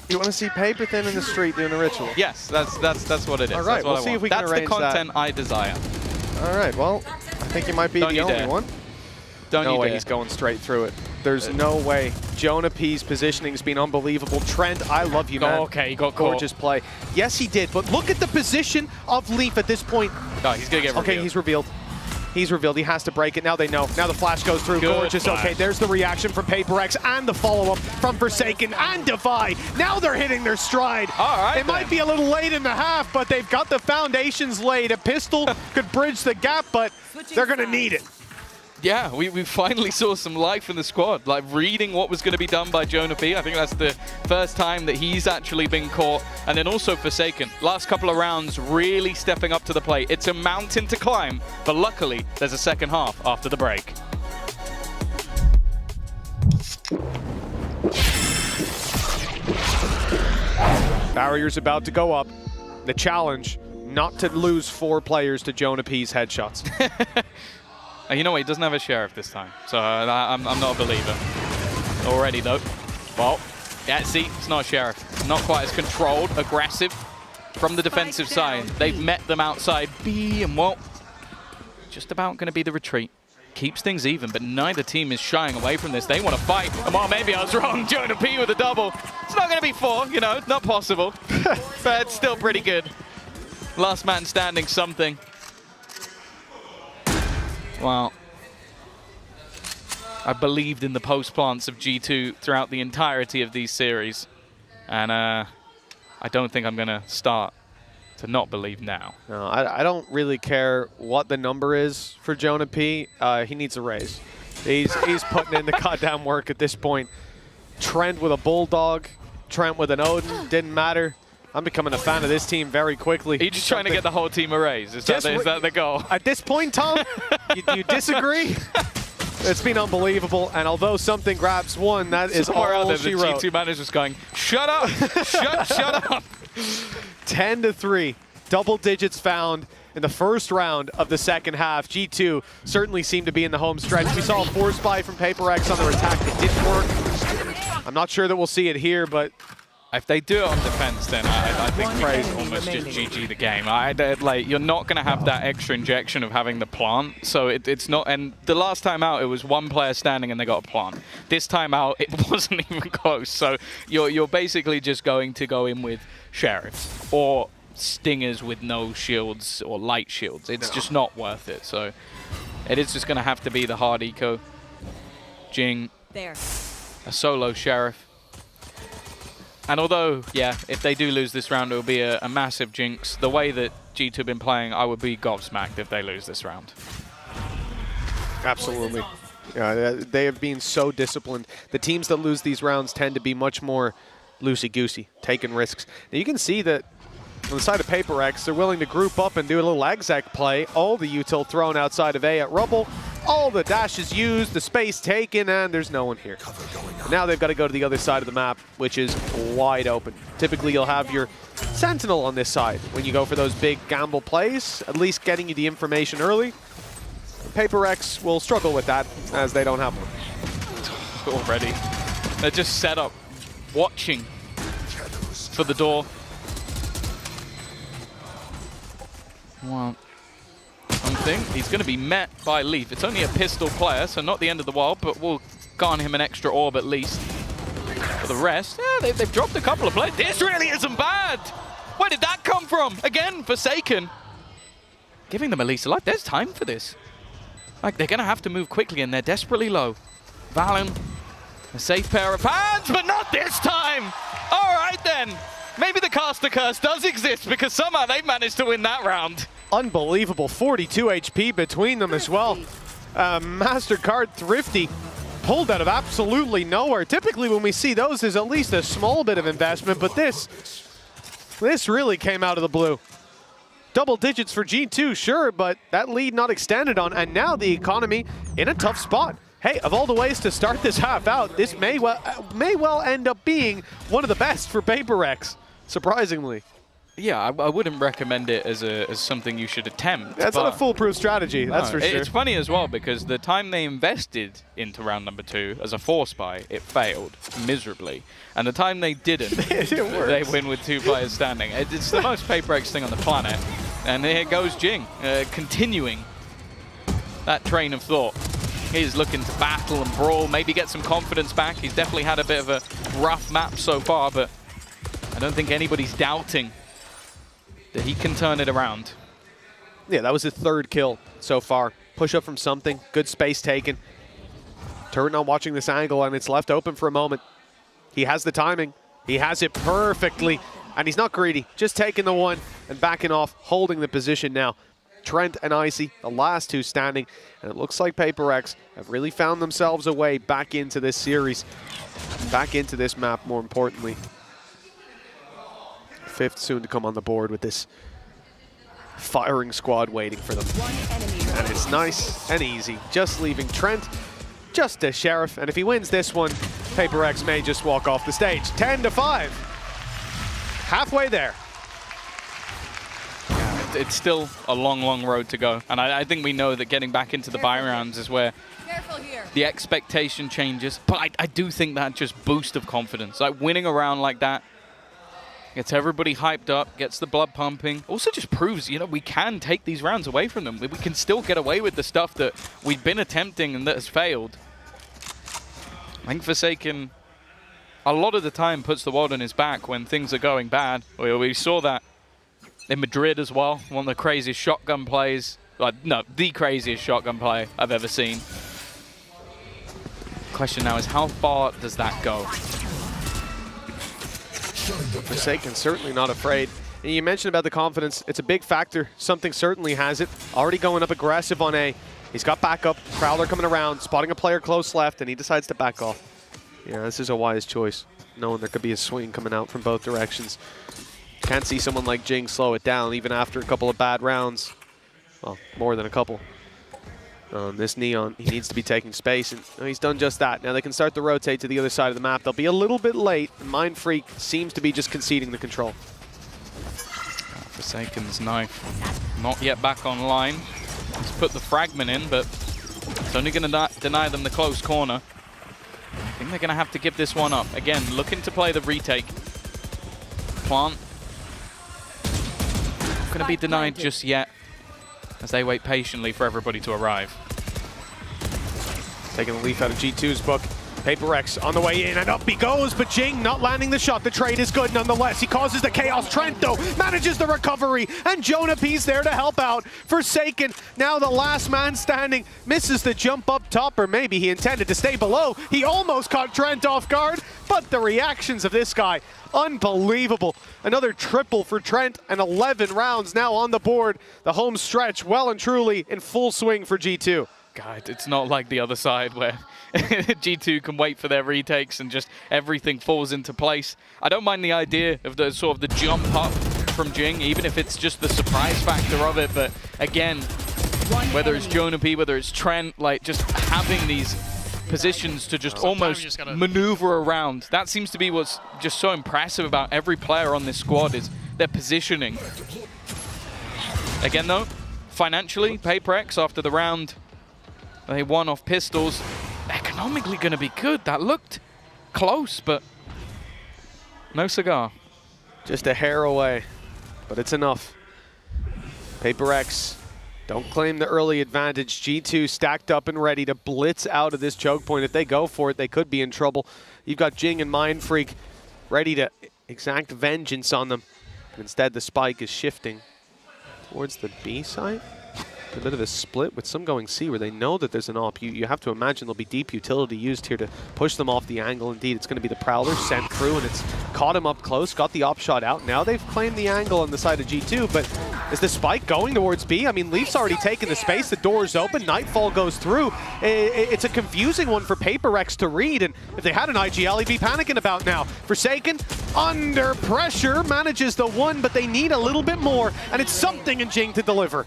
You want to see Paper Thin in the street doing a ritual? Yes, that's what it is. All right, we'll see if we can arrange that. That's the content I desire. All right, well, I think you might be the only one. No way he's going straight through it. There's no way. Jonah P's positioning's been unbelievable. Trent, I love you, man. Okay, he got caught. Gorgeous play. Yes, he did, but look at the position of Leaf at this point. No, he's going to get revealed. Okay, he's revealed. He's revealed. He has to break it. Now they know. Now the flash goes through. Good Gorgeous. flash. Okay, there's the reaction from PRX and the follow-up from Forsaken and Defy. Now they're hitting their stride. All right, it might be a little late in the half, but they've got the foundations laid. A pistol could bridge the gap, but they're going to need it. Yeah, we finally saw some life in the squad, like reading what was going to be done by Jonah P. I think that's the first time that he's actually been caught. And then also Forsaken. Last couple of rounds, really stepping up to the plate. It's a mountain to climb, but luckily there's a second half after the break. Barrier's about to go up. The challenge, not to lose 4 players to Jonah P's headshots. You know what? He doesn't have a sheriff this time, so I'm not a believer. Already, though. Well, yeah, see, it's not a sheriff. Not quite as controlled, aggressive from the defensive side. They've met them outside B, and well, just about going to be the retreat. Keeps things even, but neither team is shying away from this. They want to fight. And well, maybe I was wrong. Jonah P with a double. It's not going to be 4, you know, not possible. But it's still pretty good. Last man standing something. Wow. I believed in the post plants of G2 throughout the entirety of these series. And I don't think I'm going to start to not believe now. No, I don't really care what the number is for Jonah P. He needs a raise. He's putting in the goddamn work at this point. Trent with a Bulldog, Trent with an Odin, didn't matter. I'm becoming a fan of this team very quickly. Are you just trying to get the whole team a raise? Is that the goal? At this point, Tom, you disagree? It's been unbelievable, and although something grabs one, that is all she wrote. The G2 manager's going, shut up, shut up. 10-3, double digits found in the first round of the second half. G2 certainly seemed to be in the home stretch. We saw a force buy from PRX on their attack. It didn't work. I'm not sure that we'll see it here, but if they do it on defense, then I think we can almost just GG the game. Like, you're not going to have that extra injection of having the plant, so it's not. And the last time out, it was one player standing and they got a plant. This time out, it wasn't even close. So you're basically just going to go in with Sheriffs or Stingers with no shields or light shields. It's just not worth it. So it is just going to have to be the hard eco. Jing, a solo Sheriff. And although, yeah, if they do lose this round, it will be a massive jinx. The way that G2 have been playing, I would be gobsmacked if they lose this round. Absolutely. Yeah, they have been so disciplined. The teams that lose these rounds tend to be much more loosey-goosey, taking risks. Now you can see that on the side of PRX, they're willing to group up and do a little exec play. All the util thrown outside of A at Rubble. All the dashes used, the space taken, and there's no one here. Now they've got to go to the other side of the map, which is wide open. Typically, you'll have your Sentinel on this side when you go for those big gamble plays, at least getting you the information early. PRX will struggle with that, as they don't have one. Already. They're just set up, watching for the door. Well, something. He's going to be met by Leaf. It's only a pistol player, so not the end of the world, but we'll garner him an extra orb at least. For the rest, yeah, they've dropped a couple of players. This really isn't bad. Where did that come from? Again, Forsaken. Giving them at least a life. There's time for this. Like, they're going to have to move quickly, and they're desperately low. Valen, a safe pair of hands, but not this time. All right, then. Maybe the caster curse does exist, because somehow they managed to win that round. Unbelievable. 42 HP between them as well. MasterCard Thrifty pulled out of absolutely nowhere. Typically when we see those, there's at least a small bit of investment, but this really came out of the blue. Double digits for G2, sure, but that lead not extended on, and now the economy in a tough spot. Hey, of all the ways to start this half out, this may well end up being one of the best for PRX, surprisingly. Yeah, I wouldn't recommend it as something you should attempt. That's not a foolproof strategy, that's for sure. It's funny as well, because the time they invested into round number 2 as a force buy, it failed miserably. And the time they didn't, they win with 2 players standing. It's the most PRX thing on the planet. And here goes Jing, continuing that train of thought. He's looking to battle and brawl, maybe get some confidence back. He's definitely had a bit of a rough map so far, but I don't think anybody's doubting that he can turn it around. Yeah, that was his 3rd kill so far. Push up from something, good space taken. Turret not watching this angle, and it's left open for a moment. He has the timing. He has it perfectly, and he's not greedy. Just taking the one and backing off, holding the position now. Trent and Icy, the last 2 standing, and it looks like PRX have really found themselves a way back into this series, back into this map, more importantly. 5th soon to come on the board with this firing squad waiting for them. And it's nice and easy, just leaving Trent, just a Sheriff, and if he wins this one, PRX may just walk off the stage. 10-5, halfway there. It's still a long, long road to go. And I think we know that getting back into the buy rounds is where the expectation changes. But I do think that just boost of confidence, like winning a round like that, gets everybody hyped up, gets the blood pumping. Also just proves, you know, we can take these rounds away from them. We can still get away with the stuff that we've been attempting and that has failed. I think Forsaken, a lot of the time, puts the world on his back when things are going bad. We saw that in Madrid as well. One of the craziest shotgun plays. No, the craziest shotgun play I've ever seen. Question now is how far does that go? Forsaken certainly not afraid. And you mentioned about the confidence. It's a big factor. Something certainly has it. Already going up aggressive on A. He's got backup. Prowler coming around, spotting a player close left, and he decides to back off. Yeah, this is a wise choice, knowing there could be a swing coming out from both directions. Can't see someone like Jing slow it down, even after a couple of bad rounds. Well, more than a couple. This Neon, he needs to be taking space, and he's done just that. Now they can start to rotate to the other side of the map. They'll be a little bit late, and Mindfreak seems to be just conceding the control. Forsaken's knife not yet back online. He's put the fragment in, but it's only going to deny them the close corner. I think they're going to have to give this one up. Again, looking to play the retake. Plant. Not going to be denied just yet, as they wait patiently for everybody to arrive. Taking the leaf out of G2's book. PRX on the way in, and up he goes, but Jing not landing the shot. The trade is good nonetheless. He causes the chaos. Trent, though, manages the recovery, and Jonah P's there to help out. Forsaken, now the last man standing, misses the jump up top, or maybe he intended to stay below. He almost caught Trent off guard, but the reactions of this guy, unbelievable. Another triple for Trent, and 11 rounds now on the board. The home stretch well and truly in full swing for G2. God, it's not like the other side where G2 can wait for their retakes and just everything falls into place. I don't mind the idea of the sort of the jump up from Jing, even if it's just the surprise factor of it. But again, whether it's Jonah P, whether it's Trent, like just having these positions to just almost maneuver around. That seems to be what's just so impressive about every player on this squad is their positioning. Again though, financially, PRX after the round, they won off pistols. Economically going to be good. That looked close, but no cigar. Just a hair away, but it's enough. PRX don't claim the early advantage. G2 stacked up and ready to blitz out of this choke point. If they go for it, they could be in trouble. You've got Jing and Mindfreak ready to exact vengeance on them. But instead, the spike is shifting towards the B side. A bit of a split with some going C where they know that there's an op. You have to imagine there'll be deep utility used here to push them off the angle. Indeed, it's going to be the Prowler sent through, and it's caught him up close, got the op shot out. Now they've claimed the angle on the side of G2, but is the spike going towards B? I mean, Leaf's already taken the space. The door's open. Nightfall goes through. It's a confusing one for PRX to read, and if they had an IGL, he'd be panicking about now. Forsaken, under pressure, manages the one, but they need a little bit more, and it's something in Jing to deliver.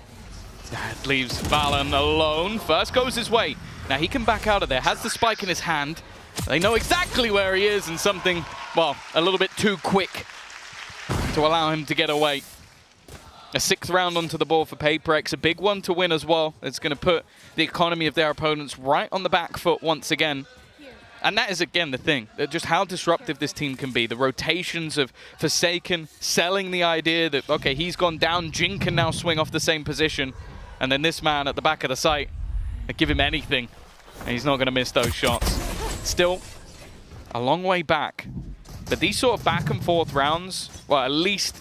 That leaves Valen alone. First goes his way. Now he can back out of there. Has the spike in his hand. They know exactly where he is, and something, well, a little bit too quick to allow him to get away. A 6th round onto the board for PRX. A big one to win as well. It's going to put the economy of their opponents right on the back foot once again. And that is, again, the thing. Just how disruptive this team can be. The rotations of Forsaken selling the idea that, okay, he's gone down. Jing can now swing off the same position. And then this man at the back of the site, they give him anything, and he's not going to miss those shots. Still, a long way back. But these sort of back and forth rounds, well, at least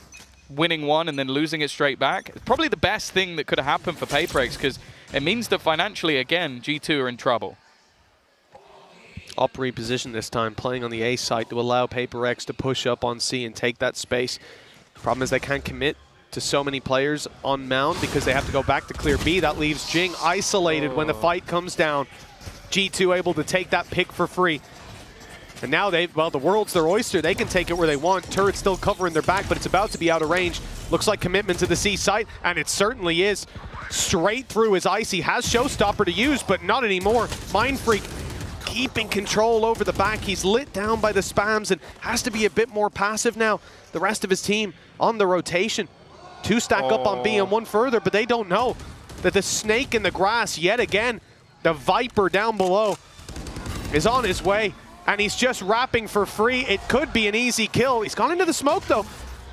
winning one and then losing it straight back, is probably the best thing that could have happened for PRX, because it means that financially, again, G2 are in trouble. Op reposition this time, playing on the A site to allow PRX to push up on C and take that space. Problem is they can't commit to so many players on Mound because they have to go back to clear B. That leaves Jing isolated when the fight comes down. G2 able to take that pick for free. And now well, the world's their oyster. They can take it where they want. Turret still covering their back, but it's about to be out of range. Looks like commitment to the C site, and it certainly is. Straight through his Icy. Has Showstopper to use, but not anymore. Mindfreak keeping control over the back. He's lit down by the spams and has to be a bit more passive now. The rest of his team on the rotation. 2 stack up on B and 1 further, but they don't know that the snake in the grass yet again, the Viper down below, is on his way, and he's just wrapping for free. It could be an easy kill. He's gone into the smoke though.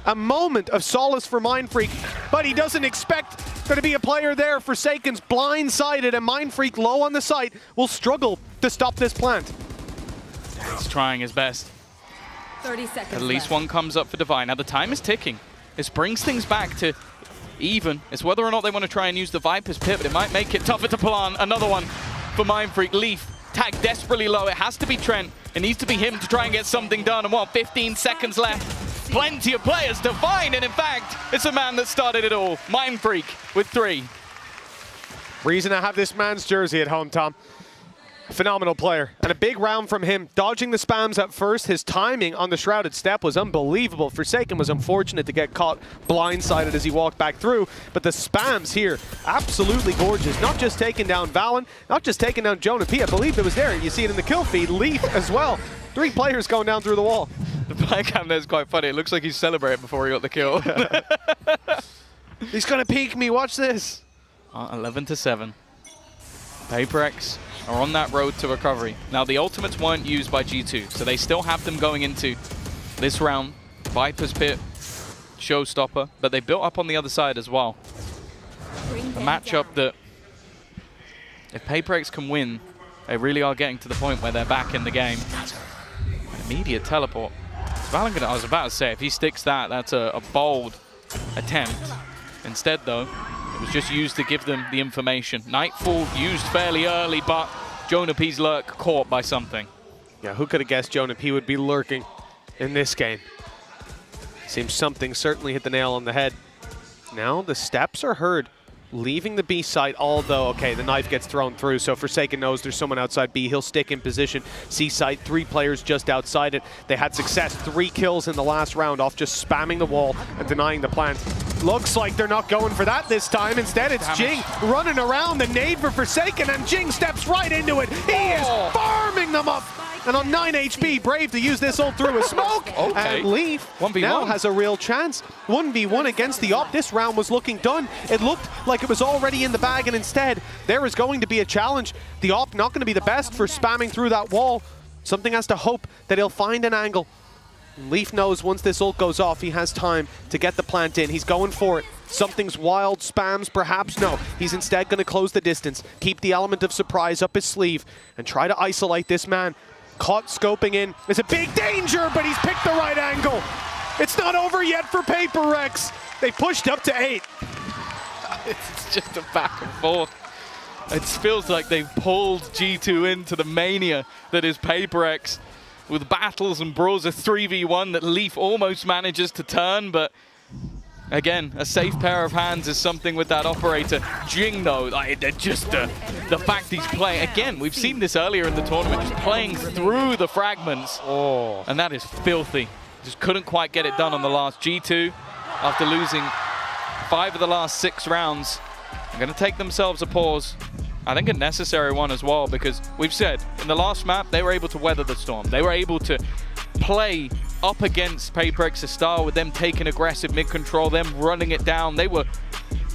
A moment of solace for Mindfreak, but he doesn't expect there to be a player there. Forsaken's blindsided, and Mindfreak low on the site will struggle to stop this plant. He's trying his best. 30 seconds At least left. one comes up for Divine. Now the time is ticking. This brings things back to even. It's whether or not they want to try and use the Viper's pit, but it might make it tougher to plant. Another one for Mindfreak. Leaf tagged desperately low. It has to be Trent. It needs to be him to try and get something done. And what, 15 seconds left. Plenty of players to find, and in fact, it's a man that started it all. Mind Freak with 3. Reason to have this man's jersey at home, Tom. Phenomenal player, and a big round from him. Dodging the spams at first, his timing on the shrouded step was unbelievable. Forsaken was unfortunate to get caught blindsided as he walked back through, but the spams here, absolutely gorgeous. Not just taking down Valen, not just taking down Jonah P. I believe it was there. You see it in the kill feed. Leaf as well. 3 players going down through the wall. The player cam there is quite funny. It looks like he's celebrating before he got the kill. He's gonna peek me, watch this. 11-7. PRX are on that road to recovery. Now, the ultimates weren't used by G2, so they still have them going into this round. Viper's Pit, Showstopper, but they built up on the other side as well. A matchup that, if PRX can win, they really are getting to the point where they're back in the game. Immediate teleport. Valen, I was about to say, if he sticks that, that's a bold attempt. Instead, though, it was just used to give them the information. Nightfall used fairly early, but Jonah P's lurk caught by something. Yeah, who could have guessed Jonah P would be lurking in this game? Seems something certainly hit the nail on the head. Now the steps are heard leaving the B site, although, okay, the knife gets thrown through, so Forsaken knows there's someone outside B. He'll stick in position. C site, 3 players just outside it. They had success, 3 kills in the last round off just spamming the wall and denying the plant. Looks like they're not going for that this time. Instead, it's Jing running around the nade for Forsaken, and Jing steps right into it. He is farming them up. And on 9 HP, Brave to use this ult through a smoke. Okay. And Leaf 1v1. now has a real chance. 1v1 against the Op. This round was looking done. It looked like it was already in the bag, and instead, there is going to be a challenge. The Op not going to be the best for spamming through that wall. Something has to hope that he'll find an angle. Leaf knows once this ult goes off, he has time to get the plant in. He's going for it. Something's wild, spams, perhaps. No, he's instead going to close the distance, keep the element of surprise up his sleeve, and try to isolate this man. Caught scoping in. It's a big danger, but he's picked the right angle. It's not over yet for PRX. They pushed up to 8. It's just a back and forth. It feels like they've pulled G2 into the mania that is PRX, with battles and brawls, a 3v1 that Leaf almost manages to turn, but again, a safe pair of hands is something with that operator. Jing, though, just the fact he's playing. Again, we've seen this earlier in the tournament, just playing through the fragments. Oh. And that is filthy. Just couldn't quite get it done on the last. G2, after losing 5 of the last 6 rounds, are going to take themselves a pause. I think a necessary one as well, because we've said in the last map, they were able to weather the storm. They were able to play up against PRX's style with them taking aggressive mid-control, them running it down. They were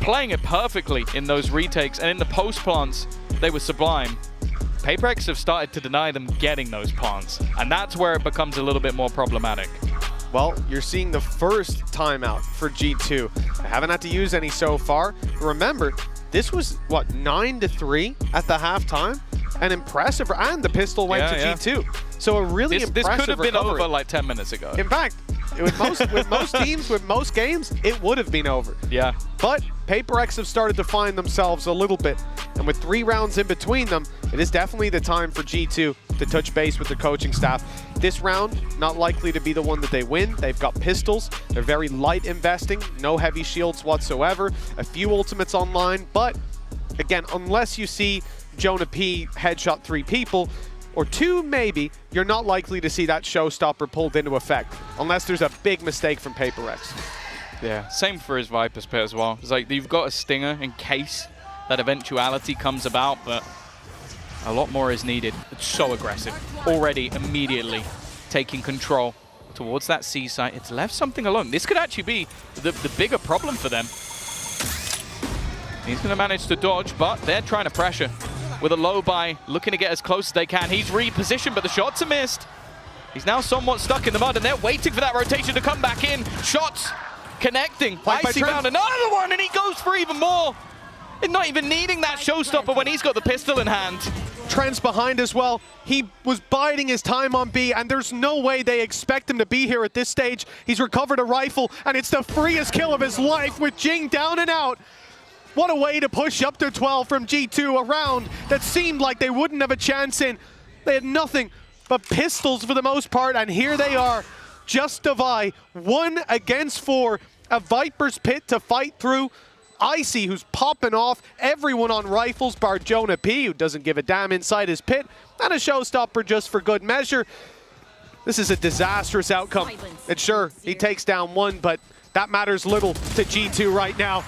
playing it perfectly in those retakes, and in the post plants, they were sublime. PRX have started to deny them getting those plants, and that's where it becomes a little bit more problematic. Well, you're seeing the first timeout for G2. They haven't had to use any so far. Remember, this was, what, 9-3 at the halftime? An impressive, and the pistol went to G2. So a really impressive This could have been recovery. over like 10 minutes ago. In fact, with most teams, with most games, it would have been over. Yeah. But PRX have started to find themselves a little bit. And with 3 rounds in between them, it is definitely the time for G2 to touch base with the coaching staff. This round, not likely to be the one that they win. They've got pistols. They're very light investing. No heavy shields whatsoever. A few ultimates online. But, again, unless you see Jonah P headshot 3 people, or 2 maybe, you're not likely to see that showstopper pulled into effect, unless there's a big mistake from PRX. Yeah, same for his Viper's Pit as well. It's like you've got a stinger in case that eventuality comes about, but a lot more is needed. It's so aggressive. Already, immediately taking control towards that C site. It's left something alone. This could actually be the bigger problem for them. He's going to manage to dodge, but they're trying to pressure with a low buy, looking to get as close as they can. He's repositioned, but the shots are missed. He's now somewhat stuck in the mud, and they're waiting for that rotation to come back in. Shots connecting. Icy found another one, and he goes for even more. And not even needing that showstopper when he's got the pistol in hand. Trent's behind as well. He was biding his time on B, and there's no way they expect him to be here at this stage. He's recovered a rifle, and it's the freest kill of his life with Jing down and out. What a way to push up to 12 from G2, a round that seemed like they wouldn't have a chance in. They had nothing but pistols for the most part, and here they are. Just Devi, 1 against 4, a Viper's Pit to fight through. Icy, who's popping off everyone on rifles, bar Jonah P, who doesn't give a damn inside his pit, and a showstopper just for good measure. This is a disastrous outcome. And sure, he takes down 1, but that matters little to G2 right now.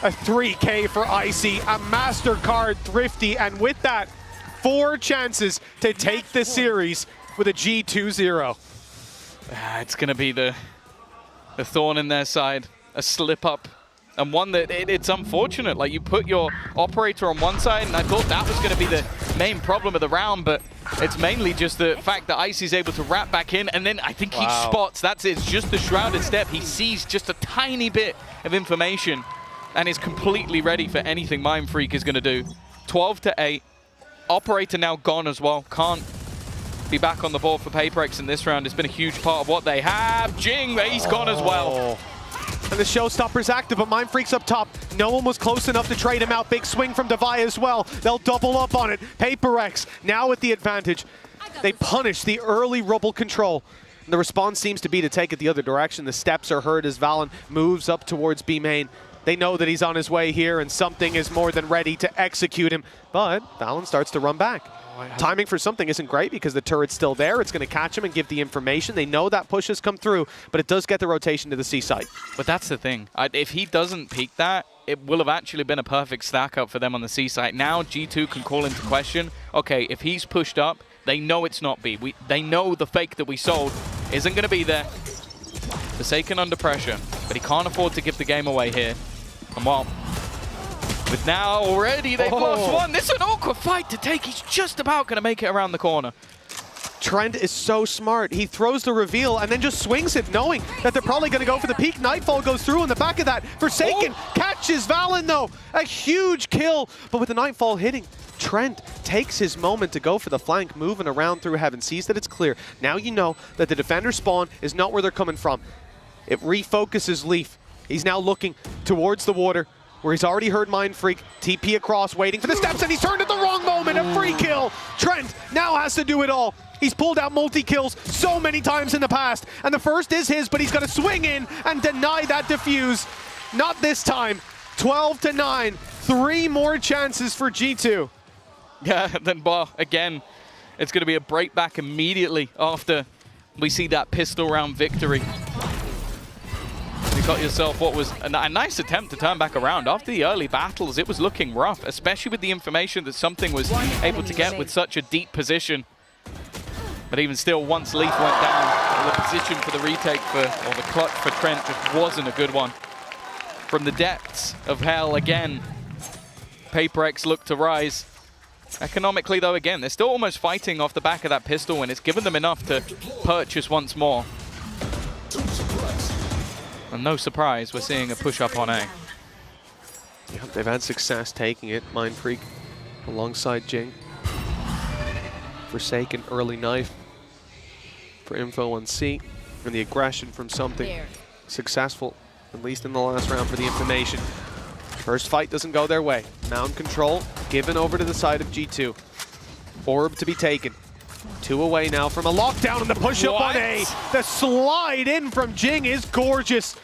A 3K for Icy, a MasterCard Thrifty, and with that, 4 chances to take the series with a G2-0. It's going to be the thorn in their side, a slip up, and one that it's unfortunate. Like, you put your operator on one side, and I thought that was going to be the main problem of the round, but it's mainly just the fact that Icy's able to wrap back in, and then I think he spots, it's just the shrouded step. He sees just a tiny bit of information and is completely ready for anything Mindfreak is going to do. 12-8. Operator now gone as well. Can't be back on the board for PRX in this round. It's been a huge part of what they have. Jing, he's gone as well. And the showstopper's active, but Mindfreak's up top. No one was close enough to trade him out. Big swing from Devi as well. They'll double up on it. PRX now with the advantage. They punish the early rubble control. And the response seems to be to take it the other direction. The steps are heard as Valen moves up towards B main. They know that he's on his way here, and something is more than ready to execute him. But Valen starts to run back. Timing for something isn't great because the turret's still there. It's going to catch him and give the information. They know that push has come through, but it does get the rotation to the C site. But that's the thing. If he doesn't peek that, it will have actually been a perfect stack up for them on the C site. Now G2 can call into question, okay, if he's pushed up, they know it's not B. They know the fake that we sold isn't going to be there. Forsaken under pressure, but he can't afford to give the game away here. And well, with now already they've lost 1. This is an awkward fight to take. He's just about going to make it around the corner. Trent is so smart. He throws the reveal and then just swings it, knowing that they're probably going to go for the peak. Nightfall goes through on the back of that. Forsaken catches Valen, though. A huge kill. But with the Nightfall hitting, Trent takes his moment to go for the flank, moving around through heaven, sees that it's clear. Now you know that the defender spawn is not where they're coming from. It refocuses Leaf. He's now looking towards the water, where he's already heard Mindfreak. TP across, waiting for the steps, and he's turned at the wrong moment. A free kill. Trent now has to do it all. He's pulled out multi-kills so many times in the past, and the first is his, but he's got to swing in and deny that defuse. Not this time. 12-9. 3 more chances for G2. Yeah, then again, it's going to be a break back immediately after we see that pistol round victory. You got yourself what was a nice attempt to turn back around. After the early battles, it was looking rough, especially with the information that something was able to get with such a deep position. But even still, once Leaf went down, the position for the retake or the clutch for Trent just wasn't a good one. From the depths of hell again, PRX looked to rise. Economically though, again, they're still almost fighting off the back of that pistol, and it's given them enough to purchase once more. And no surprise, we're seeing a push-up on A. Yeah, they've had success taking it. Mindfreak alongside Jing. Forsaken early knife for info on C. And the aggression from something successful, at least in the last round for the information. First fight doesn't go their way. Mound control given over to the side of G2. Orb to be taken. 2 away now from a lockdown, and the push-up on A. The slide in from Jing is gorgeous.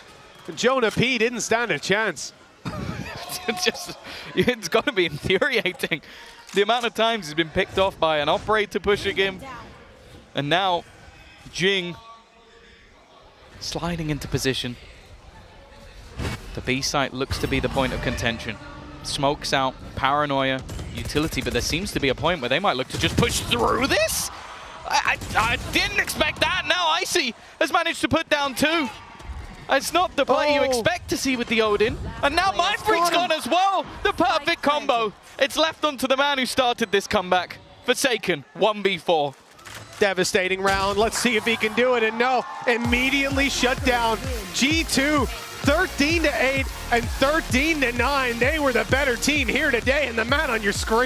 Jonah P didn't stand a chance. It's got to be infuriating. The amount of times he's been picked off by an operator pushing him. And now Jing sliding into position. The B site looks to be the point of contention. Smokes out, paranoia, utility, but there seems to be a point where they might look to just push through this. I didn't expect that. Now Icy has managed to put down 2. It's not the play you expect to see with the Odin. And now Mindfreak's gone as well. The perfect combo. It's left onto the man who started this comeback. Forsaken, 1v4. Devastating round. Let's see if he can do it. And no, immediately shut down. G2, 13-8 and 13-9. They were the better team here today, and the man on your screen